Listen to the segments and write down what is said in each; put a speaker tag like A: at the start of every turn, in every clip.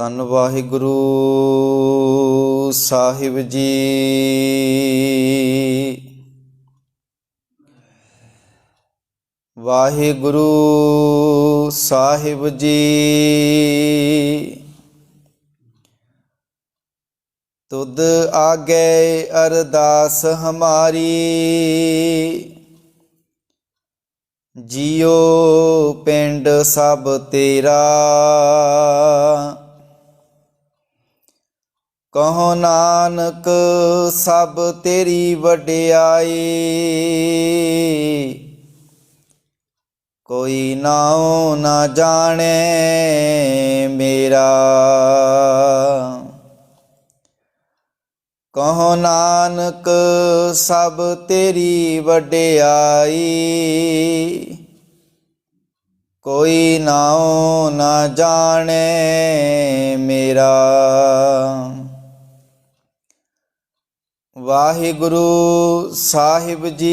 A: ਧੰਨ ਵਾਹਿਗੁਰੂ ਸਾਹਿਬ ਜੀ। ਵਾਹਿਗੁਰੂ ਸਾਹਿਬ ਜੀ। ਤੁਧ ਆਗੇ ਅਰਦਾਸ ਹਮਾਰੀ, ਜਿਉ ਪਿੰਡ ਸਭ ਤੇਰਾ। ਕਹੋ ਨਾਨਕ ਸਭ ਤੇਰੀ ਵਡਿਆਈ, ਕੋਈ ਨਾਉ ਨਾ ਜਾਣੇ ਮੇਰਾ। ਕਹੋ ਨਾਨਕ ਸਭ ਤੇਰੀ ਵਡਿਆਈ, ਕੋਈ ਨਾਉ ਨਾ ਜਾਣੇ ਮੇਰਾ। ਵਾਹਿਗੁਰੂ ਸਾਹਿਬ ਜੀ।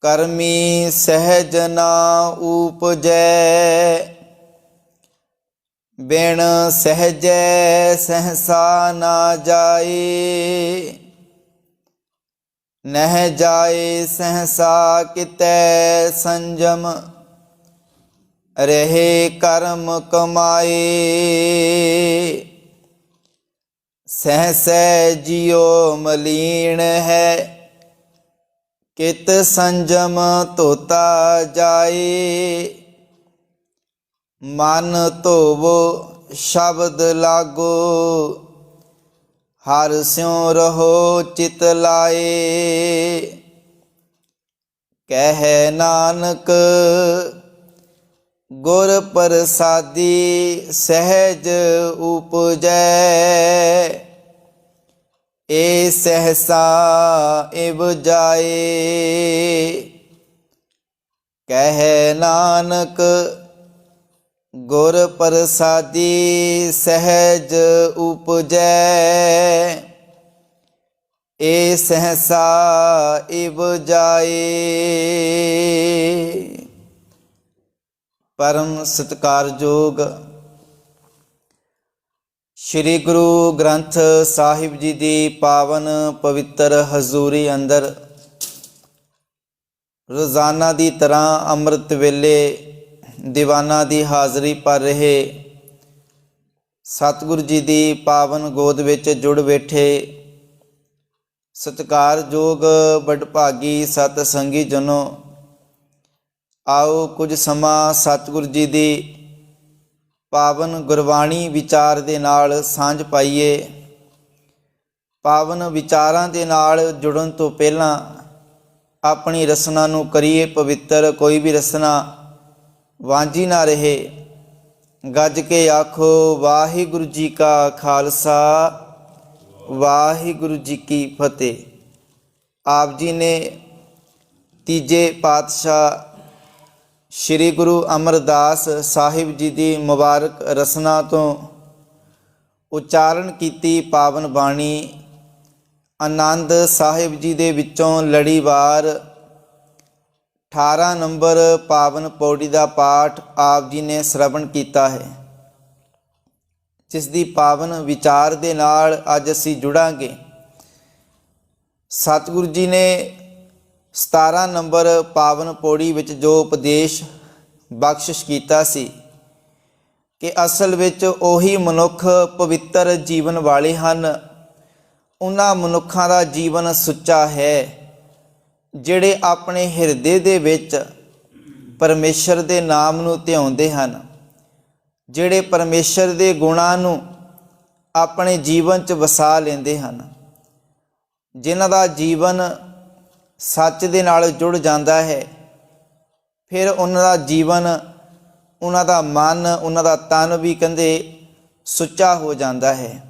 A: ਕਰਮੀ ਸਹਿਜ ਨਾ ਊਪਜੈ, ਬਿਨ ਸਹਿਜੈ ਸਹਸਾ ਨਾ ਜਾਏ। ਨਹਿ ਜਾਏ ਸਹਸਾ ਕਿਤੈ ਸੰਜਮ, ਰਹੇ ਕਰਮ ਕਮਾਏ। ਸਹਸੈ ਜਿਉ ਮਲੀਨ ਹੈ, ਕਿਤ ਸੰਜਮ ਧੋਤਾ ਜਾਏ। ਮਨ ਧੋਵੋ ਸ਼ਬਦ ਲਾਗੋ, ਹਰਿ ਸਿਉ ਰਹੋ ਚਿਤ ਲਾਏ। ਕਹਿ ਨਾਨਕ ਗੁਰ ਪ੍ਰਸਾਦੀ, ਸਹਿਜ ਉਪਜੈ। ਏ ਸਹਸਾ ਇਵ ਜਾਏ। ਕਹਿ ਨਾਨਕ ਗੁਰ ਪ੍ਰਸਾਦੀ, ਸਹਿਜ ਉਪਜੈ। ਏ ਸਹਸਾ ਇਵ ਜਾਏ। ਪਰਮ ਸਤਿਕਾਰਯੋਗ ਸ਼੍ਰੀ ਗੁਰੂ ਗ੍ਰੰਥ ਸਾਹਿਬ ਜੀ ਦੀ ਪਾਵਨ ਪਵਿੱਤਰ ਹਜ਼ੂਰੀ ਅੰਦਰ ਰੋਜ਼ਾਨਾ ਦੀ ਤਰ੍ਹਾਂ ਅੰਮ੍ਰਿਤ ਵੇਲੇ ਦੀਵਾਨਾਂ ਦੀ ਹਾਜ਼ਰੀ ਭਰ ਰਹੇ ਸਤਿਗੁਰੂ ਜੀ ਦੀ ਪਾਵਨ ਗੋਦ ਵਿੱਚ ਜੁੜ ਬੈਠੇ ਸਤਿਕਾਰਯੋਗ ਵਡਭਾਗੀ ਸਤ ਸੰਗੀ ਜਨੋ, ਆਓ ਕੁਝ ਸਮਾਂ ਸਤਿਗੁਰੂ ਜੀ ਦੀ ਪਾਵਨ ਗੁਰਬਾਣੀ ਵਿਚਾਰ ਦੇ ਨਾਲ ਸਾਂਝ ਪਾਈਏ। ਪਾਵਨ ਵਿਚਾਰਾਂ ਦੇ ਨਾਲ ਜੁੜਨ ਤੋਂ ਪਹਿਲਾਂ ਆਪਣੀ ਰਸਨਾ ਨੂੰ ਕਰੀਏ ਪਵਿੱਤਰ। ਕੋਈ ਵੀ ਰਸਨਾ ਵਾਂਝੀ ਨਾ ਰਹੇ। ਗੱਜ ਕੇ ਆਖੋ ਵਾਹਿਗੁਰੂ ਜੀ ਕਾ ਖਾਲਸਾ, ਵਾਹਿਗੁਰੂ ਜੀ ਕੀ ਫਤਿਹ। ਆਪ ਜੀ ਨੇ ਤੀਜੇ ਪਾਤਸ਼ਾਹ ਸ਼੍ਰੀ ਗੁਰੂ ਅਮਰਦਾਸ ਸਾਹਿਬ ਜੀ ਦੀ ਮੁਬਾਰਕ ਰਸਨਾ ਤੋਂ ਉਚਾਰਨ ਕੀਤੀ ਪਾਵਨ ਬਾਣੀ ਆਨੰਦ ਸਾਹਿਬ ਜੀ ਦੇ ਵਿੱਚੋਂ ਲੜੀਵਾਰ 18 ਨੰਬਰ ਪਾਵਨ ਪੌੜੀ ਦਾ ਪਾਠ ਆਪ ਜੀ ਨੇ ਸ਼ਰਵਣ ਕੀਤਾ ਹੈ, ਜਿਸ ਦੀ ਪਾਵਨ ਵਿਚਾਰ ਦੇ ਨਾਲ ਅੱਜ ਅਸੀਂ ਜੁੜਾਂਗੇ। ਸਤਿਗੁਰੂ ਜੀ ਨੇ 17 ਨੰਬਰ ਪਾਵਨ ਪੌੜੀ ਵਿੱਚ ਜੋ ਉਪਦੇਸ਼ ਬਖਸ਼ਿਸ਼ ਕੀਤਾ ਸੀ ਕਿ ਅਸਲ ਵਿੱਚ ਉਹੀ ਮਨੁੱਖ ਪਵਿੱਤਰ ਜੀਵਨ ਵਾਲੇ ਹਨ। ਉਹਨਾਂ ਮਨੁੱਖਾਂ ਦਾ ਜੀਵਨ ਸੁੱਚਾ ਹੈ ਜਿਹੜੇ ਆਪਣੇ ਹਿਰਦੇ ਦੇ ਵਿੱਚ ਪਰਮੇਸ਼ਰ ਦੇ ਨਾਮ ਨੂੰ ਧਿਆਉਂਦੇ ਹਨ, ਜਿਹੜੇ ਪਰਮੇਸ਼ਰ ਦੇ ਗੁਣਾਂ ਨੂੰ ਆਪਣੇ ਜੀਵਨ 'ਚ ਵਸਾ ਲੈਂਦੇ ਹਨ, ਜਿਨ੍ਹਾਂ ਦਾ ਜੀਵਨ ਸੱਚ ਦੇ ਨਾਲ ਜੁੜ ਜਾਂਦਾ ਹੈ। ਫਿਰ ਉਹਨਾਂ ਦਾ ਜੀਵਨ, ਉਹਨਾਂ ਦਾ ਮਨ, ਉਹਨਾਂ ਦਾ ਤਨ ਵੀ ਕਹਿੰਦੇ ਸੁੱਚਾ ਹੋ ਜਾਂਦਾ ਹੈ।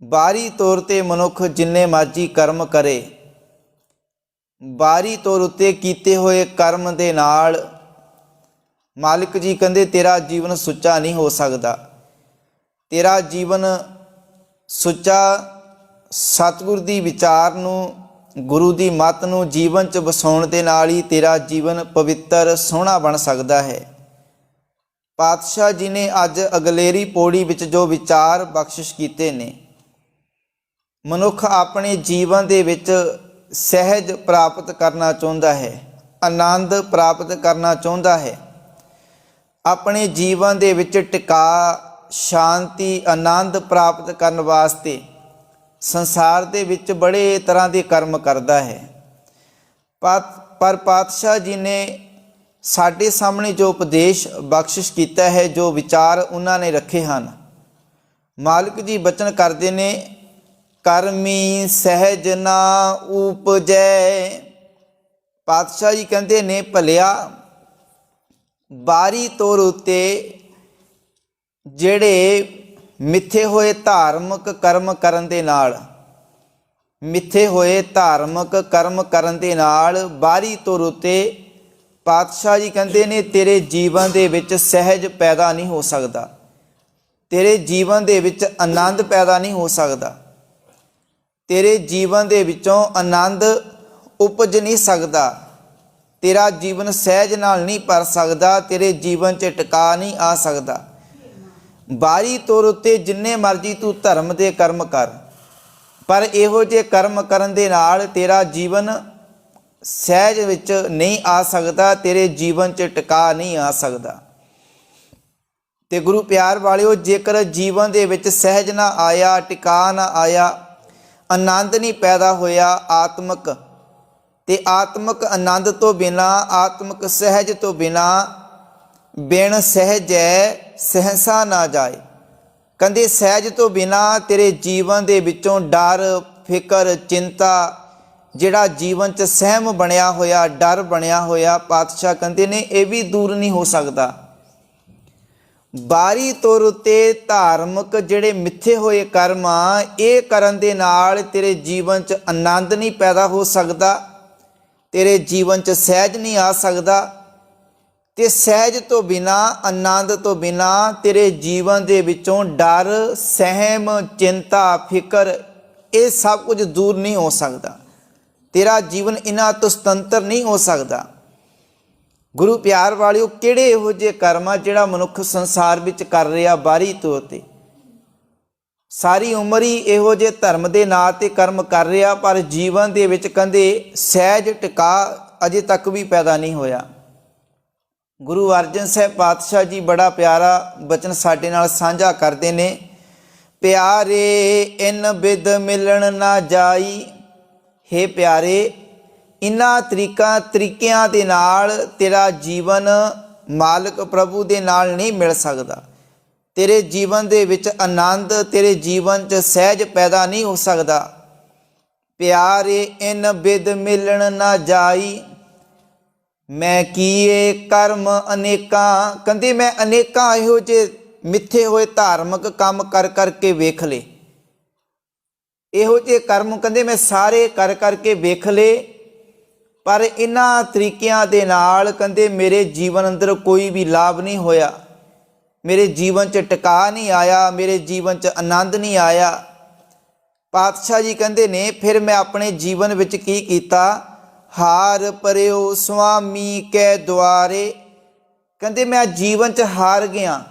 A: ਬਾਹਰੀ ਤੌਰ 'ਤੇ ਮਨੁੱਖ ਜਿੰਨੇ ਮਰਜ਼ੀ ਕਰਮ ਕਰੇ, ਬਾਹਰੀ ਤੌਰ ਉੱਤੇ ਕੀਤੇ ਹੋਏ ਕਰਮ ਦੇ ਨਾਲ ਮਾਲਿਕ ਜੀ ਕਹਿੰਦੇ ਤੇਰਾ ਜੀਵਨ ਸੁੱਚਾ ਨਹੀਂ ਹੋ ਸਕਦਾ। ਤੇਰਾ ਜੀਵਨ ਸੁੱਚਾ ਸਤਿਗੁਰ ਦੀ ਵਿਚਾਰ ਨੂੰ, ਗੁਰੂ ਦੀ ਮੱਤ ਨੂੰ ਜੀਵਨ 'ਚ ਵਸਾਉਣ ਦੇ ਨਾਲ ਹੀ ਤੇਰਾ ਜੀਵਨ ਪਵਿੱਤਰ ਸੋਹਣਾ ਬਣ ਸਕਦਾ ਹੈ। ਪਾਤਸ਼ਾਹ ਜੀ ਨੇ ਅੱਜ ਅਗਲੇਰੀ ਪੌੜੀ ਵਿੱਚ ਜੋ ਵਿਚਾਰ ਬਖਸ਼ਿਸ਼ ਕੀਤੇ ਨੇ, ਮਨੁੱਖ ਆਪਣੇ ਜੀਵਨ ਦੇ ਵਿੱਚ ਸਹਿਜ ਪ੍ਰਾਪਤ ਕਰਨਾ ਚਾਹੁੰਦਾ ਹੈ, ਆਨੰਦ ਪ੍ਰਾਪਤ ਕਰਨਾ ਚਾਹੁੰਦਾ ਹੈ, ਆਪਣੇ ਜੀਵਨ ਦੇ ਵਿੱਚ ਟਿਕਾ ਸ਼ਾਂਤੀ ਆਨੰਦ ਪ੍ਰਾਪਤ ਕਰਨ ਵਾਸਤੇ ਸੰਸਾਰ ਦੇ ਵਿੱਚ ਬੜੇ ਤਰ੍ਹਾਂ ਦੇ ਕਰਮ ਕਰਦਾ ਹੈ। ਪਰ ਪਾਤਸ਼ਾਹ ਜੀ ਨੇ ਸਾਡੇ ਸਾਹਮਣੇ ਜੋ ਉਪਦੇਸ਼ ਬਖਸ਼ਿਸ਼ ਕੀਤਾ ਹੈ, ਜੋ ਵਿਚਾਰ ਉਹਨਾਂ ਨੇ ਰੱਖੇ ਹਨ, ਮਾਲਕ ਜੀ ਬਚਨ ਕਰਦੇ ਨੇ, ਕਰਮੀ ਸਹਿਜ ਨਾ ਉਪਜੈ। ਪਾਤਸ਼ਾਹ ਜੀ ਕਹਿੰਦੇ ਨੇ, ਭਲਿਆ ਬਾਰੀ ਤੌਰ ਉੱਤੇ ਜਿਹੜੇ ਮਿੱਥੇ ਹੋਏ ਧਾਰਮਿਕ ਕਰਮ ਕਰਨ ਦੇ ਨਾਲ, ਮਿੱਥੇ ਹੋਏ ਧਾਰਮਿਕ ਕਰਮ ਕਰਨ ਦੇ ਨਾਲ ਬਾਰੀ ਤੌਰ ਉੱਤੇ ਪਾਤਸ਼ਾਹ ਜੀ ਕਹਿੰਦੇ ਨੇ ਤੇਰੇ ਜੀਵਨ ਦੇ ਵਿੱਚ ਸਹਿਜ ਪੈਦਾ ਨਹੀਂ ਹੋ ਸਕਦਾ, ਤੇਰੇ ਜੀਵਨ ਦੇ ਵਿੱਚ ਆਨੰਦ ਪੈਦਾ ਨਹੀਂ ਹੋ ਸਕਦਾ, ਤੇਰੇ ਜੀਵਨ ਦੇ ਵਿੱਚੋਂ ਆਨੰਦ ਉਪਜ ਨਹੀਂ ਸਕਦਾ, ਤੇਰਾ ਜੀਵਨ ਸਹਿਜ ਨਾਲ ਨਹੀਂ ਭਰ ਸਕਦਾ, ਤੇਰੇ ਜੀਵਨ 'ਚ ਟਿਕਾ ਨਹੀਂ ਆ ਸਕਦਾ। ਬਾਰੀ ਤੌਰ ਉੱਤੇ ਜਿੰਨੇ ਮਰਜ਼ੀ ਤੂੰ ਧਰਮ ਦੇ ਕਰਮ ਕਰ, ਪਰ ਇਹੋ ਜਿਹੇ ਕਰਮ ਕਰਨ ਦੇ ਨਾਲ ਤੇਰਾ ਜੀਵਨ ਸਹਿਜ ਵਿੱਚ ਨਹੀਂ ਆ ਸਕਦਾ, ਤੇਰੇ ਜੀਵਨ 'ਚ ਟਿਕਾ ਨਹੀਂ ਆ ਸਕਦਾ। ਤੇ ਗੁਰੂ ਪਿਆਰ ਵਾਲਿਓ, ਜੇਕਰ ਜੀਵਨ ਦੇ ਵਿੱਚ ਸਹਿਜ ਨਾ ਆਇਆ, ਟਿਕਾ ਨਾ ਆਇਆ, ਆਨੰਦ ਨਹੀਂ ਪੈਦਾ ਹੋਇਆ ਆਤਮਿਕ, ਤੇ ਆਤਮਿਕ ਆਨੰਦ ਤੋਂ ਬਿਨਾਂ, ਆਤਮਿਕ ਸਹਿਜ ਤੋਂ ਬਿਨਾਂ, ਬਿਨ ਸਹਿਜੈ ਸਹਿਸਾ ਨਾ ਜਾਏ। ਕਹਿੰਦੇ ਸਹਿਜ ਤੋਂ ਬਿਨਾਂ ਤੇਰੇ ਜੀਵਨ ਦੇ ਵਿੱਚੋਂ ਡਰ, ਫਿਕਰ, ਚਿੰਤਾ, ਜਿਹੜਾ ਜੀਵਨ 'ਚ ਸਹਿਮ ਬਣਿਆ ਹੋਇਆ, ਡਰ ਬਣਿਆ ਹੋਇਆ, ਪਾਤਸ਼ਾਹ ਕਹਿੰਦੇ ਨੇ ਇਹ ਵੀ ਦੂਰ ਨਹੀਂ ਹੋ ਸਕਦਾ। ਬਾਰੀ ਤੌਰ ਉੱਤੇ ਧਾਰਮਿਕ ਜਿਹੜੇ ਮਿੱਥੇ ਹੋਏ ਕਰਮ ਆ, ਇਹ ਕਰਨ ਦੇ ਨਾਲ ਤੇਰੇ ਜੀਵਨ 'ਚ ਆਨੰਦ ਨਹੀਂ ਪੈਦਾ ਹੋ ਸਕਦਾ, ਤੇਰੇ ਜੀਵਨ 'ਚ ਸਹਿਜ ਨਹੀਂ ਆ ਸਕਦਾ, ਤੇ ਸਹਿਜ ਤੋਂ ਬਿਨਾਂ, ਆਨੰਦ ਤੋਂ ਬਿਨਾਂ ਤੇਰੇ ਜੀਵਨ ਦੇ ਵਿੱਚੋਂ ਡਰ, ਸਹਿਮ, ਚਿੰਤਾ, ਫਿਕਰ, ਇਹ ਸਭ ਕੁਝ ਦੂਰ ਨਹੀਂ ਹੋ ਸਕਦਾ, ਤੇਰਾ ਜੀਵਨ ਇਹਨਾਂ ਤੋਂ ਸੁਤੰਤਰ ਨਹੀਂ ਹੋ ਸਕਦਾ। ਗੁਰੂ ਪਿਆਰ ਵਾਲਿਓ, ਕਿਹੜੇ ਇਹੋ ਜਿਹੇ ਕਰਮ ਆ ਜਿਹੜਾ ਮਨੁੱਖ ਸੰਸਾਰ ਵਿੱਚ ਕਰ ਰਿਹਾ ਬਾਹਰੀ ਤੌਰ 'ਤੇ, ਸਾਰੀ ਉਮਰ ਹੀ ਇਹੋ ਜਿਹੇ ਧਰਮ ਦੇ ਨਾਂ 'ਤੇ ਕਰਮ ਕਰ ਰਿਹਾ, ਪਰ ਜੀਵਨ ਦੇ ਵਿੱਚ ਕਹਿੰਦੇ ਸਹਿਜ ਟਿਕਾ ਅਜੇ ਤੱਕ ਵੀ ਪੈਦਾ ਨਹੀਂ ਹੋਇਆ। ਗੁਰੂ ਅਰਜਨ ਸਾਹਿਬ ਪਾਤਸ਼ਾਹ ਜੀ ਬੜਾ ਪਿਆਰਾ ਬਚਨ ਸਾਡੇ ਨਾਲ ਸਾਂਝਾ ਕਰਦੇ ਨੇ, ਪਿਆਰੇ ਇਨ ਬਿਦ ਮਿਲਣ ਨਾ ਜਾਈ। ਹੇ ਪਿਆਰੇ, ਇਨ੍ਹਾਂ ਤਰੀਕਿਆਂ ਦੇ ਨਾਲ ਤੇਰਾ ਜੀਵਨ ਮਾਲਕ ਪ੍ਰਭੂ ਦੇ ਨਾਲ ਨਹੀਂ ਮਿਲ ਸਕਦਾ, ਤੇਰੇ ਜੀਵਨ ਦੇ ਵਿੱਚ ਆਨੰਦ, ਤੇਰੇ ਜੀਵਨ 'ਚ ਸਹਿਜ ਪੈਦਾ ਨਹੀਂ ਹੋ ਸਕਦਾ। ਪਿਆਰੇ ਇਨ ਬਿਦ ਮਿਲਣ ਨਾ ਜਾਈ, ਮੈਂ ਕੀਏ ਕਰਮ ਅਨੇਕਾਂ। ਕਹਿੰਦੇ ਮੈਂ ਅਨੇਕਾਂ ਇਹੋ ਜਿਹੇ ਮਿੱਥੇ ਹੋਏ ਧਾਰਮਿਕ ਕੰਮ ਕਰ ਕਰਕੇ ਵੇਖ ਲਏ, ਇਹੋ ਜਿਹੇ ਕਰਮ ਕਹਿੰਦੇ ਮੈਂ ਸਾਰੇ ਕਰ ਕਰਕੇ ਵੇਖ ਲਏ, ਪਰ ਇਹਨਾਂ ਤਰੀਕਿਆਂ ਦੇ ਨਾਲ ਕਹਿੰਦੇ ਮੇਰੇ ਜੀਵਨ ਅੰਦਰ ਕੋਈ ਵੀ ਲਾਭ ਨਹੀਂ ਹੋਇਆ, ਮੇਰੇ ਜੀਵਨ 'ਚ ਟਿਕਾ ਨਹੀਂ ਆਇਆ, ਮੇਰੇ ਜੀਵਨ 'ਚ ਆਨੰਦ ਨਹੀਂ ਆਇਆ। ਪਾਤਸ਼ਾਹ ਜੀ ਕਹਿੰਦੇ ਨੇ ਫਿਰ ਮੈਂ ਆਪਣੇ ਜੀਵਨ ਵਿੱਚ ਕੀ ਕੀਤਾ, ਹਾਰ ਪਰਿਓ ਸੁਆਮੀ ਕੈ ਦੁਆਰੇ। ਕਹਿੰਦੇ ਮੈਂ ਜੀਵਨ 'ਚ ਹਾਰ ਗਿਆ,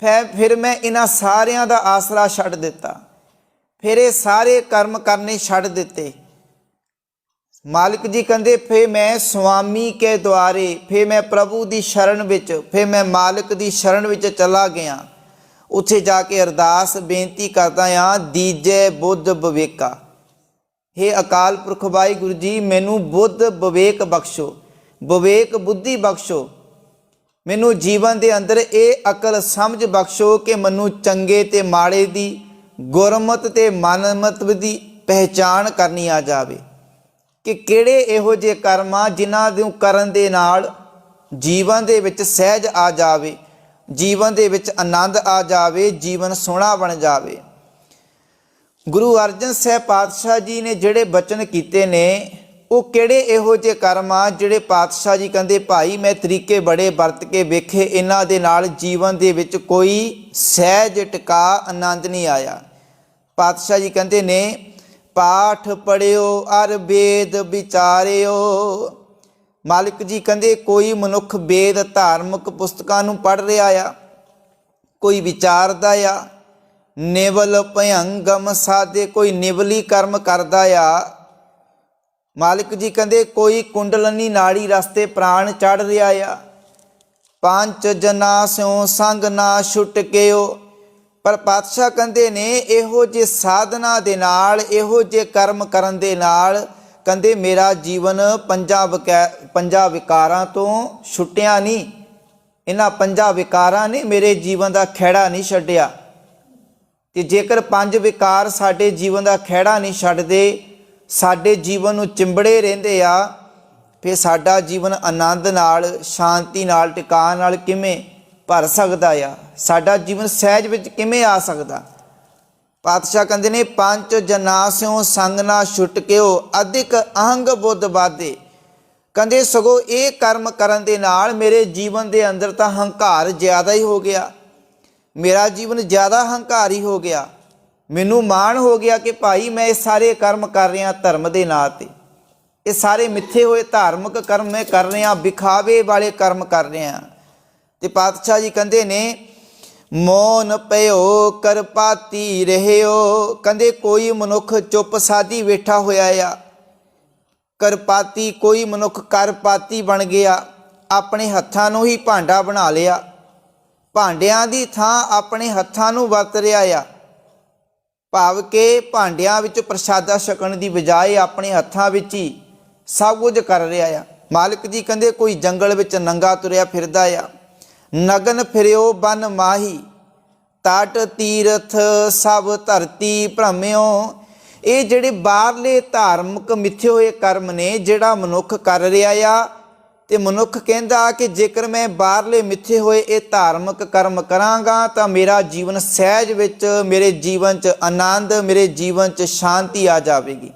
A: ਫਿਰ ਮੈਂ ਇਹਨਾਂ ਸਾਰਿਆਂ ਦਾ ਆਸਰਾ ਛੱਡ ਦਿੱਤਾ, ਫਿਰ ਇਹ ਸਾਰੇ ਕਰਮ ਕਰਨੇ ਛੱਡ ਦਿੱਤੇ। ਮਾਲਕ ਜੀ ਕਹਿੰਦੇ ਫਿਰ ਮੈਂ ਸੁਆਮੀ ਕੇ ਦੁਆਰੇ, ਫਿਰ ਮੈਂ ਪ੍ਰਭੂ ਦੀ ਸ਼ਰਨ ਵਿੱਚ, ਫਿਰ ਮੈਂ ਮਾਲਕ ਦੀ ਸ਼ਰਨ ਵਿੱਚ ਚਲਾ ਗਿਆ। ਉੱਥੇ ਜਾ ਕੇ ਅਰਦਾਸ ਬੇਨਤੀ ਕਰਦਾ ਹਾਂ, ਦੀਜੈ ਬੁੱਧ ਵਿਵੇਕਾ। ਹੇ ਅਕਾਲ ਪੁਰਖ ਵਾਹਿਗੁਰੂ ਜੀ, ਮੈਨੂੰ ਬੁੱਧ ਵਿਵੇਕ ਬਖਸ਼ੋ, ਵਿਵੇਕ ਬੁੱਧੀ ਬਖਸ਼ੋ, ਮੈਨੂੰ ਜੀਵਨ ਦੇ ਅੰਦਰ ਇਹ ਅਕਲ ਸਮਝ ਬਖਸ਼ੋ ਕਿ ਮੈਨੂੰ ਚੰਗੇ ਤੇ ਮਾੜੇ ਦੀ, ਗੁਰਮਤਿ ਤੇ ਮਨਮਤਿ ਦੀ ਪਹਿਚਾਣ ਕਰਨੀ ਆ ਜਾਵੇ, ਕਿ ਕਿਹੜੇ ਇਹੋ ਜਿਹੇ ਕਰਮ ਆ ਜਿਨ੍ਹਾਂ ਨੂੰ ਕਰਨ ਦੇ ਨਾਲ ਜੀਵਨ ਦੇ ਵਿੱਚ ਸਹਿਜ ਆ ਜਾਵੇ, ਜੀਵਨ ਦੇ ਵਿੱਚ ਆਨੰਦ ਆ ਜਾਵੇ, ਜੀਵਨ ਸੋਹਣਾ ਬਣ ਜਾਵੇ। ਗੁਰੂ ਅਰਜਨ ਸਾਹਿਬ ਪਾਤਸ਼ਾਹ ਜੀ ਨੇ ਜਿਹੜੇ ਬਚਨ ਕੀਤੇ ਨੇ, ਉਹ ਕਿਹੜੇ ਇਹੋ ਜਿਹੇ ਕਰਮ ਆ ਜਿਹੜੇ ਪਾਤਸ਼ਾਹ ਜੀ ਕਹਿੰਦੇ ਭਾਈ ਮੈਂ ਤਰੀਕੇ ਬੜੇ ਵਰਤ ਕੇ ਵੇਖੇ, ਇਹਨਾਂ ਦੇ ਨਾਲ ਜੀਵਨ ਦੇ ਵਿੱਚ ਕੋਈ ਸਹਿਜ ਟਿਕਾ ਆਨੰਦ ਨਹੀਂ ਆਇਆ। ਪਾਤਸ਼ਾਹ ਜੀ ਕਹਿੰਦੇ ਨੇ, ਪਾਠ ਪੜਿਓ ਅਰ ਵੇਦ ਵਿਚਾਰਿਓ, ਮਾਲਿਕ ਜੀ ਕਹਿੰਦੇ ਕੋਈ ਮਨੁੱਖ ਵੇਦ ਧਾਰਮਿਕ ਪੁਸਤਕਾਂ ਨੂੰ ਪੜ੍ਹ ਰਿਹਾ ਆ, ਕੋਈ ਵਿਚਾਰਦਾ ਆ, ਨਿਵਲ ਭਯੰਗਮ ਸਾਧੇ, ਕੋਈ ਨਿਵਲੀ ਕਰਮ ਕਰਦਾ ਆ। ਮਾਲਿਕ ਜੀ ਕਹਿੰਦੇ ਕੋਈ ਕੁੰਡਲਨੀ ਨਾੜੀ ਰਸਤੇ ਪ੍ਰਾਣ ਚੜ੍ਹ ਰਿਹਾ ਆ। ਪੰਜ ਜਨਾ ਸਿਉ ਸੰਗ ਨਾ ਛੁੱਟ ਗਿਓ। ਪਰ ਪਾਤਸ਼ਾਹ ਕਹਿੰਦੇ ਨੇ ਇਹੋ ਜਿਹੇ ਸਾਧਨਾ ਦੇ ਨਾਲ, ਇਹੋ ਜਿਹੇ ਕਰਮ ਕਰਨ ਦੇ ਨਾਲ ਕਹਿੰਦੇ ਮੇਰਾ ਜੀਵਨ ਪੰਜਾਂ ਵਿਕਾਰਾਂ ਤੋਂ ਛੁੱਟਿਆ ਨਹੀਂ। ਇਹਨਾਂ ਪੰਜਾਂ ਵਿਕਾਰਾਂ ਨੇ ਮੇਰੇ ਜੀਵਨ ਦਾ ਖਹਿੜਾ ਨਹੀਂ ਛੱਡਿਆ। ਤੇ ਜੇਕਰ ਪੰਜ ਵਿਕਾਰ ਸਾਡੇ ਜੀਵਨ ਦਾ ਖਹਿੜਾ ਨਹੀਂ ਛੱਡਦੇ, ਸਾਡੇ ਜੀਵਨ ਨੂੰ ਚਿੰਬੜੇ ਰਹਿੰਦੇ ਆ, ਫਿਰ ਸਾਡਾ ਜੀਵਨ ਆਨੰਦ ਨਾਲ, ਸ਼ਾਂਤੀ ਨਾਲ, ਟਿਕਾਣ ਨਾਲ ਕਿਵੇਂ ਭਰ ਸਕਦਾ ਆ? ਸਾਡਾ ਜੀਵਨ ਸਹਿਜ ਵਿੱਚ ਕਿਵੇਂ ਆ ਸਕਦਾ? ਪਾਤਸ਼ਾਹ ਕਹਿੰਦੇ ਨੇ ਪੰਜ ਜਨਾ ਸਿਉ ਸੰਗ ਨਾ ਛੁੱਟ ਗਿਓ, ਅਧਿਕ ਅਹੰਗ ਬੁੱਧ ਬਾਧੇ। ਕਹਿੰਦੇ ਸਗੋਂ ਇਹ ਕਰਮ ਕਰਨ ਦੇ ਨਾਲ ਮੇਰੇ ਜੀਵਨ ਦੇ ਅੰਦਰ ਤਾਂ ਹੰਕਾਰ ਜ਼ਿਆਦਾ ਹੀ ਹੋ ਗਿਆ, ਮੇਰਾ ਜੀਵਨ ਜ਼ਿਆਦਾ ਹੰਕਾਰੀ ਹੋ ਗਿਆ। ਮੈਨੂੰ ਮਾਣ ਹੋ ਗਿਆ ਕਿ ਭਾਈ ਮੈਂ ਇਹ ਸਾਰੇ ਕਰਮ ਕਰ ਰਿਹਾ ਧਰਮ ਦੇ ਨਾਂ 'ਤੇ, ਇਹ ਸਾਰੇ ਮਿੱਥੇ ਹੋਏ ਧਾਰਮਿਕ ਕਰਮ ਮੈਂ ਕਰ ਰਿਹਾ, ਵਿਖਾਵੇ ਵਾਲੇ ਕਰਮ ਕਰ ਰਿਹਾ। ਤੇ ਪਾਤਸ਼ਾਹ ਜੀ ਕਹਿੰਦੇ ਨੇ ਮੌਨ ਭਇਓ ਕਰਪਾਤੀ ਰਹਿਓ। ਕਹਿੰਦੇ ਕੋਈ ਮਨੁੱਖ ਚੁੱਪ ਸਾਧੀ ਬੈਠਾ ਹੋਇਆ ਆ, ਕਰਪਾਤੀ, ਕੋਈ ਮਨੁੱਖ ਕਰਪਾਤੀ ਬਣ ਗਿਆ, ਆਪਣੇ ਹੱਥਾਂ ਨੂੰ ਹੀ ਭਾਂਡਾ ਬਣਾ ਲਿਆ, ਭਾਂਡਿਆਂ ਦੀ ਥਾਂ ਆਪਣੇ ਹੱਥਾਂ ਨੂੰ ਵਰਤ ਰਿਹਾ ਆ। ਭਾਵ ਕਿ ਭਾਂਡਿਆਂ ਵਿੱਚ ਪ੍ਰਸ਼ਾਦਾ ਛਕਣ ਦੀ ਬਜਾਏ ਆਪਣੇ ਹੱਥਾਂ ਵਿੱਚ ਹੀ ਸਭ ਕੁਝ ਕਰ ਰਿਹਾ ਆ। ਮਾਲਿਕ ਜੀ ਕਹਿੰਦੇ ਕੋਈ ਜੰਗਲ ਵਿੱਚ ਨੰਗਾ ਤੁਰਿਆ ਫਿਰਦਾ ਆ। ਨਗਨ ਫਿਰਿਓ ਬਨ ਮਾਹੀ, ਤਟ ਤੀਰਥ ਸਭ ਧਰਤੀ ਭ੍ਰਮਿਓ। ਇਹ ਜਿਹੜੇ ਬਾਹਰਲੇ ਧਾਰਮਿਕ ਮਿੱਥੇ ਹੋਏ ਕਰਮ ਨੇ ਜਿਹੜਾ ਮਨੁੱਖ ਕਰ ਰਿਹਾ ਆ, ਤੇ ਮਨੁੱਖ ਕਹਿੰਦਾ ਕਿ ਜੇਕਰ ਮੈਂ ਬਾਹਰਲੇ ਮਿੱਥੇ ਹੋਏ ਇਹ ਧਾਰਮਿਕ ਕਰਮ ਕਰਾਂਗਾ ਤਾਂ ਮੇਰਾ ਜੀਵਨ ਸਹਿਜ ਵਿੱਚ, ਮੇਰੇ ਜੀਵਨ 'ਚ ਆਨੰਦ, ਮੇਰੇ ਜੀਵਨ 'ਚ ਸ਼ਾਂਤੀ ਆ ਜਾਵੇਗੀ।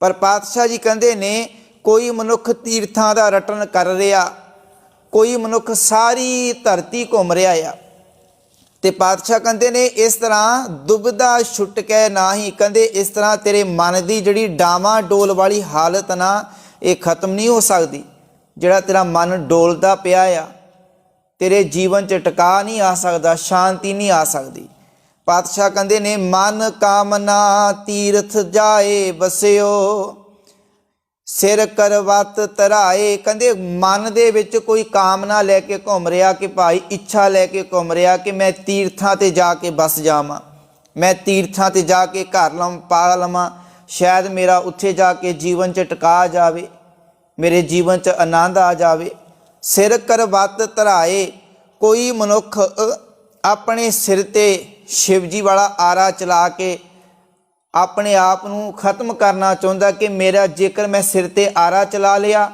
A: ਪਰ ਪਾਤਸ਼ਾਹ ਜੀ ਕਹਿੰਦੇ ਨੇ ਕੋਈ ਮਨੁੱਖ ਤੀਰਥਾਂ ਦਾ ਰਟਨ ਕਰ ਰਿਹਾ, ਕੋਈ ਮਨੁੱਖ ਸਾਰੀ ਧਰਤੀ ਘੁੰਮ ਰਿਹਾ ਆ। ਤੇ ਪਾਤਸ਼ਾਹ ਕਹਿੰਦੇ ਨੇ ਇਸ ਤਰ੍ਹਾਂ ਦੁਬਿਧਾ ਛੁੱਟ ਕੇ ਨਾ ਹੀ, ਕਹਿੰਦੇ ਇਸ ਤਰ੍ਹਾਂ ਤੇਰੇ ਮਨ ਦੀ ਜਿਹੜੀ ਡਾਵਾਂ ਡੋਲ ਵਾਲੀ ਹਾਲਤ ਨਾ, ਇਹ ਖਤਮ ਨਹੀਂ ਹੋ ਸਕਦੀ। ਜਿਹੜਾ ਤੇਰਾ ਮਨ ਡੋਲਦਾ ਪਿਆ ਆ, ਤੇਰੇ ਜੀਵਨ 'ਚ ਟਿਕਾ ਨਹੀਂ ਆ ਸਕਦਾ, ਸ਼ਾਂਤੀ ਨਹੀਂ ਆ ਸਕਦੀ। ਪਾਤਸ਼ਾਹ ਕਹਿੰਦੇ ਨੇ ਮਨ ਕਾਮਨਾ ਤੀਰਥ ਜਾਏ ਬਸਿਓ, ਸਿਰ ਕਰਵਤ ਧਰਾਏ। ਕਹਿੰਦੇ ਮਨ ਦੇ ਵਿੱਚ ਕੋਈ ਕਾਮਨਾ ਲੈ ਕੇ ਘੁੰਮ ਰਿਹਾ ਕਿ ਭਾਈ, ਇੱਛਾ ਲੈ ਕੇ ਘੁੰਮ ਰਿਹਾ ਕਿ ਮੈਂ ਤੀਰਥਾਂ 'ਤੇ ਜਾ ਕੇ ਬਸ ਜਾਵਾਂ, ਮੈਂ ਤੀਰਥਾਂ 'ਤੇ ਜਾ ਕੇ ਘਰ ਪਾ ਲਵਾਂ, ਸ਼ਾਇਦ ਮੇਰਾ ਉੱਥੇ ਜਾ ਕੇ ਜੀਵਨ 'ਚ ਟਿਕਾ ਜਾਵੇ, ਮੇਰੇ ਜੀਵਨ 'ਚ ਆਨੰਦ ਆ ਜਾਵੇ। ਸਿਰ ਕਰਵਤ ਧਰਾਏ, ਕੋਈ ਮਨੁੱਖ ਆਪਣੇ ਸਿਰ 'ਤੇ ਸ਼ਿਵ ਜੀ ਵਾਲਾ ਆਰਾ ਚਲਾ ਕੇ ਆਪਣੇ ਆਪ ਨੂੰ ਖਤਮ ਕਰਨਾ ਚਾਹੁੰਦਾ ਕਿ ਮੇਰਾ ਜੇਕਰ ਮੈਂ ਸਿਰ 'ਤੇ ਆਰਾ ਚਲਾ ਲਿਆ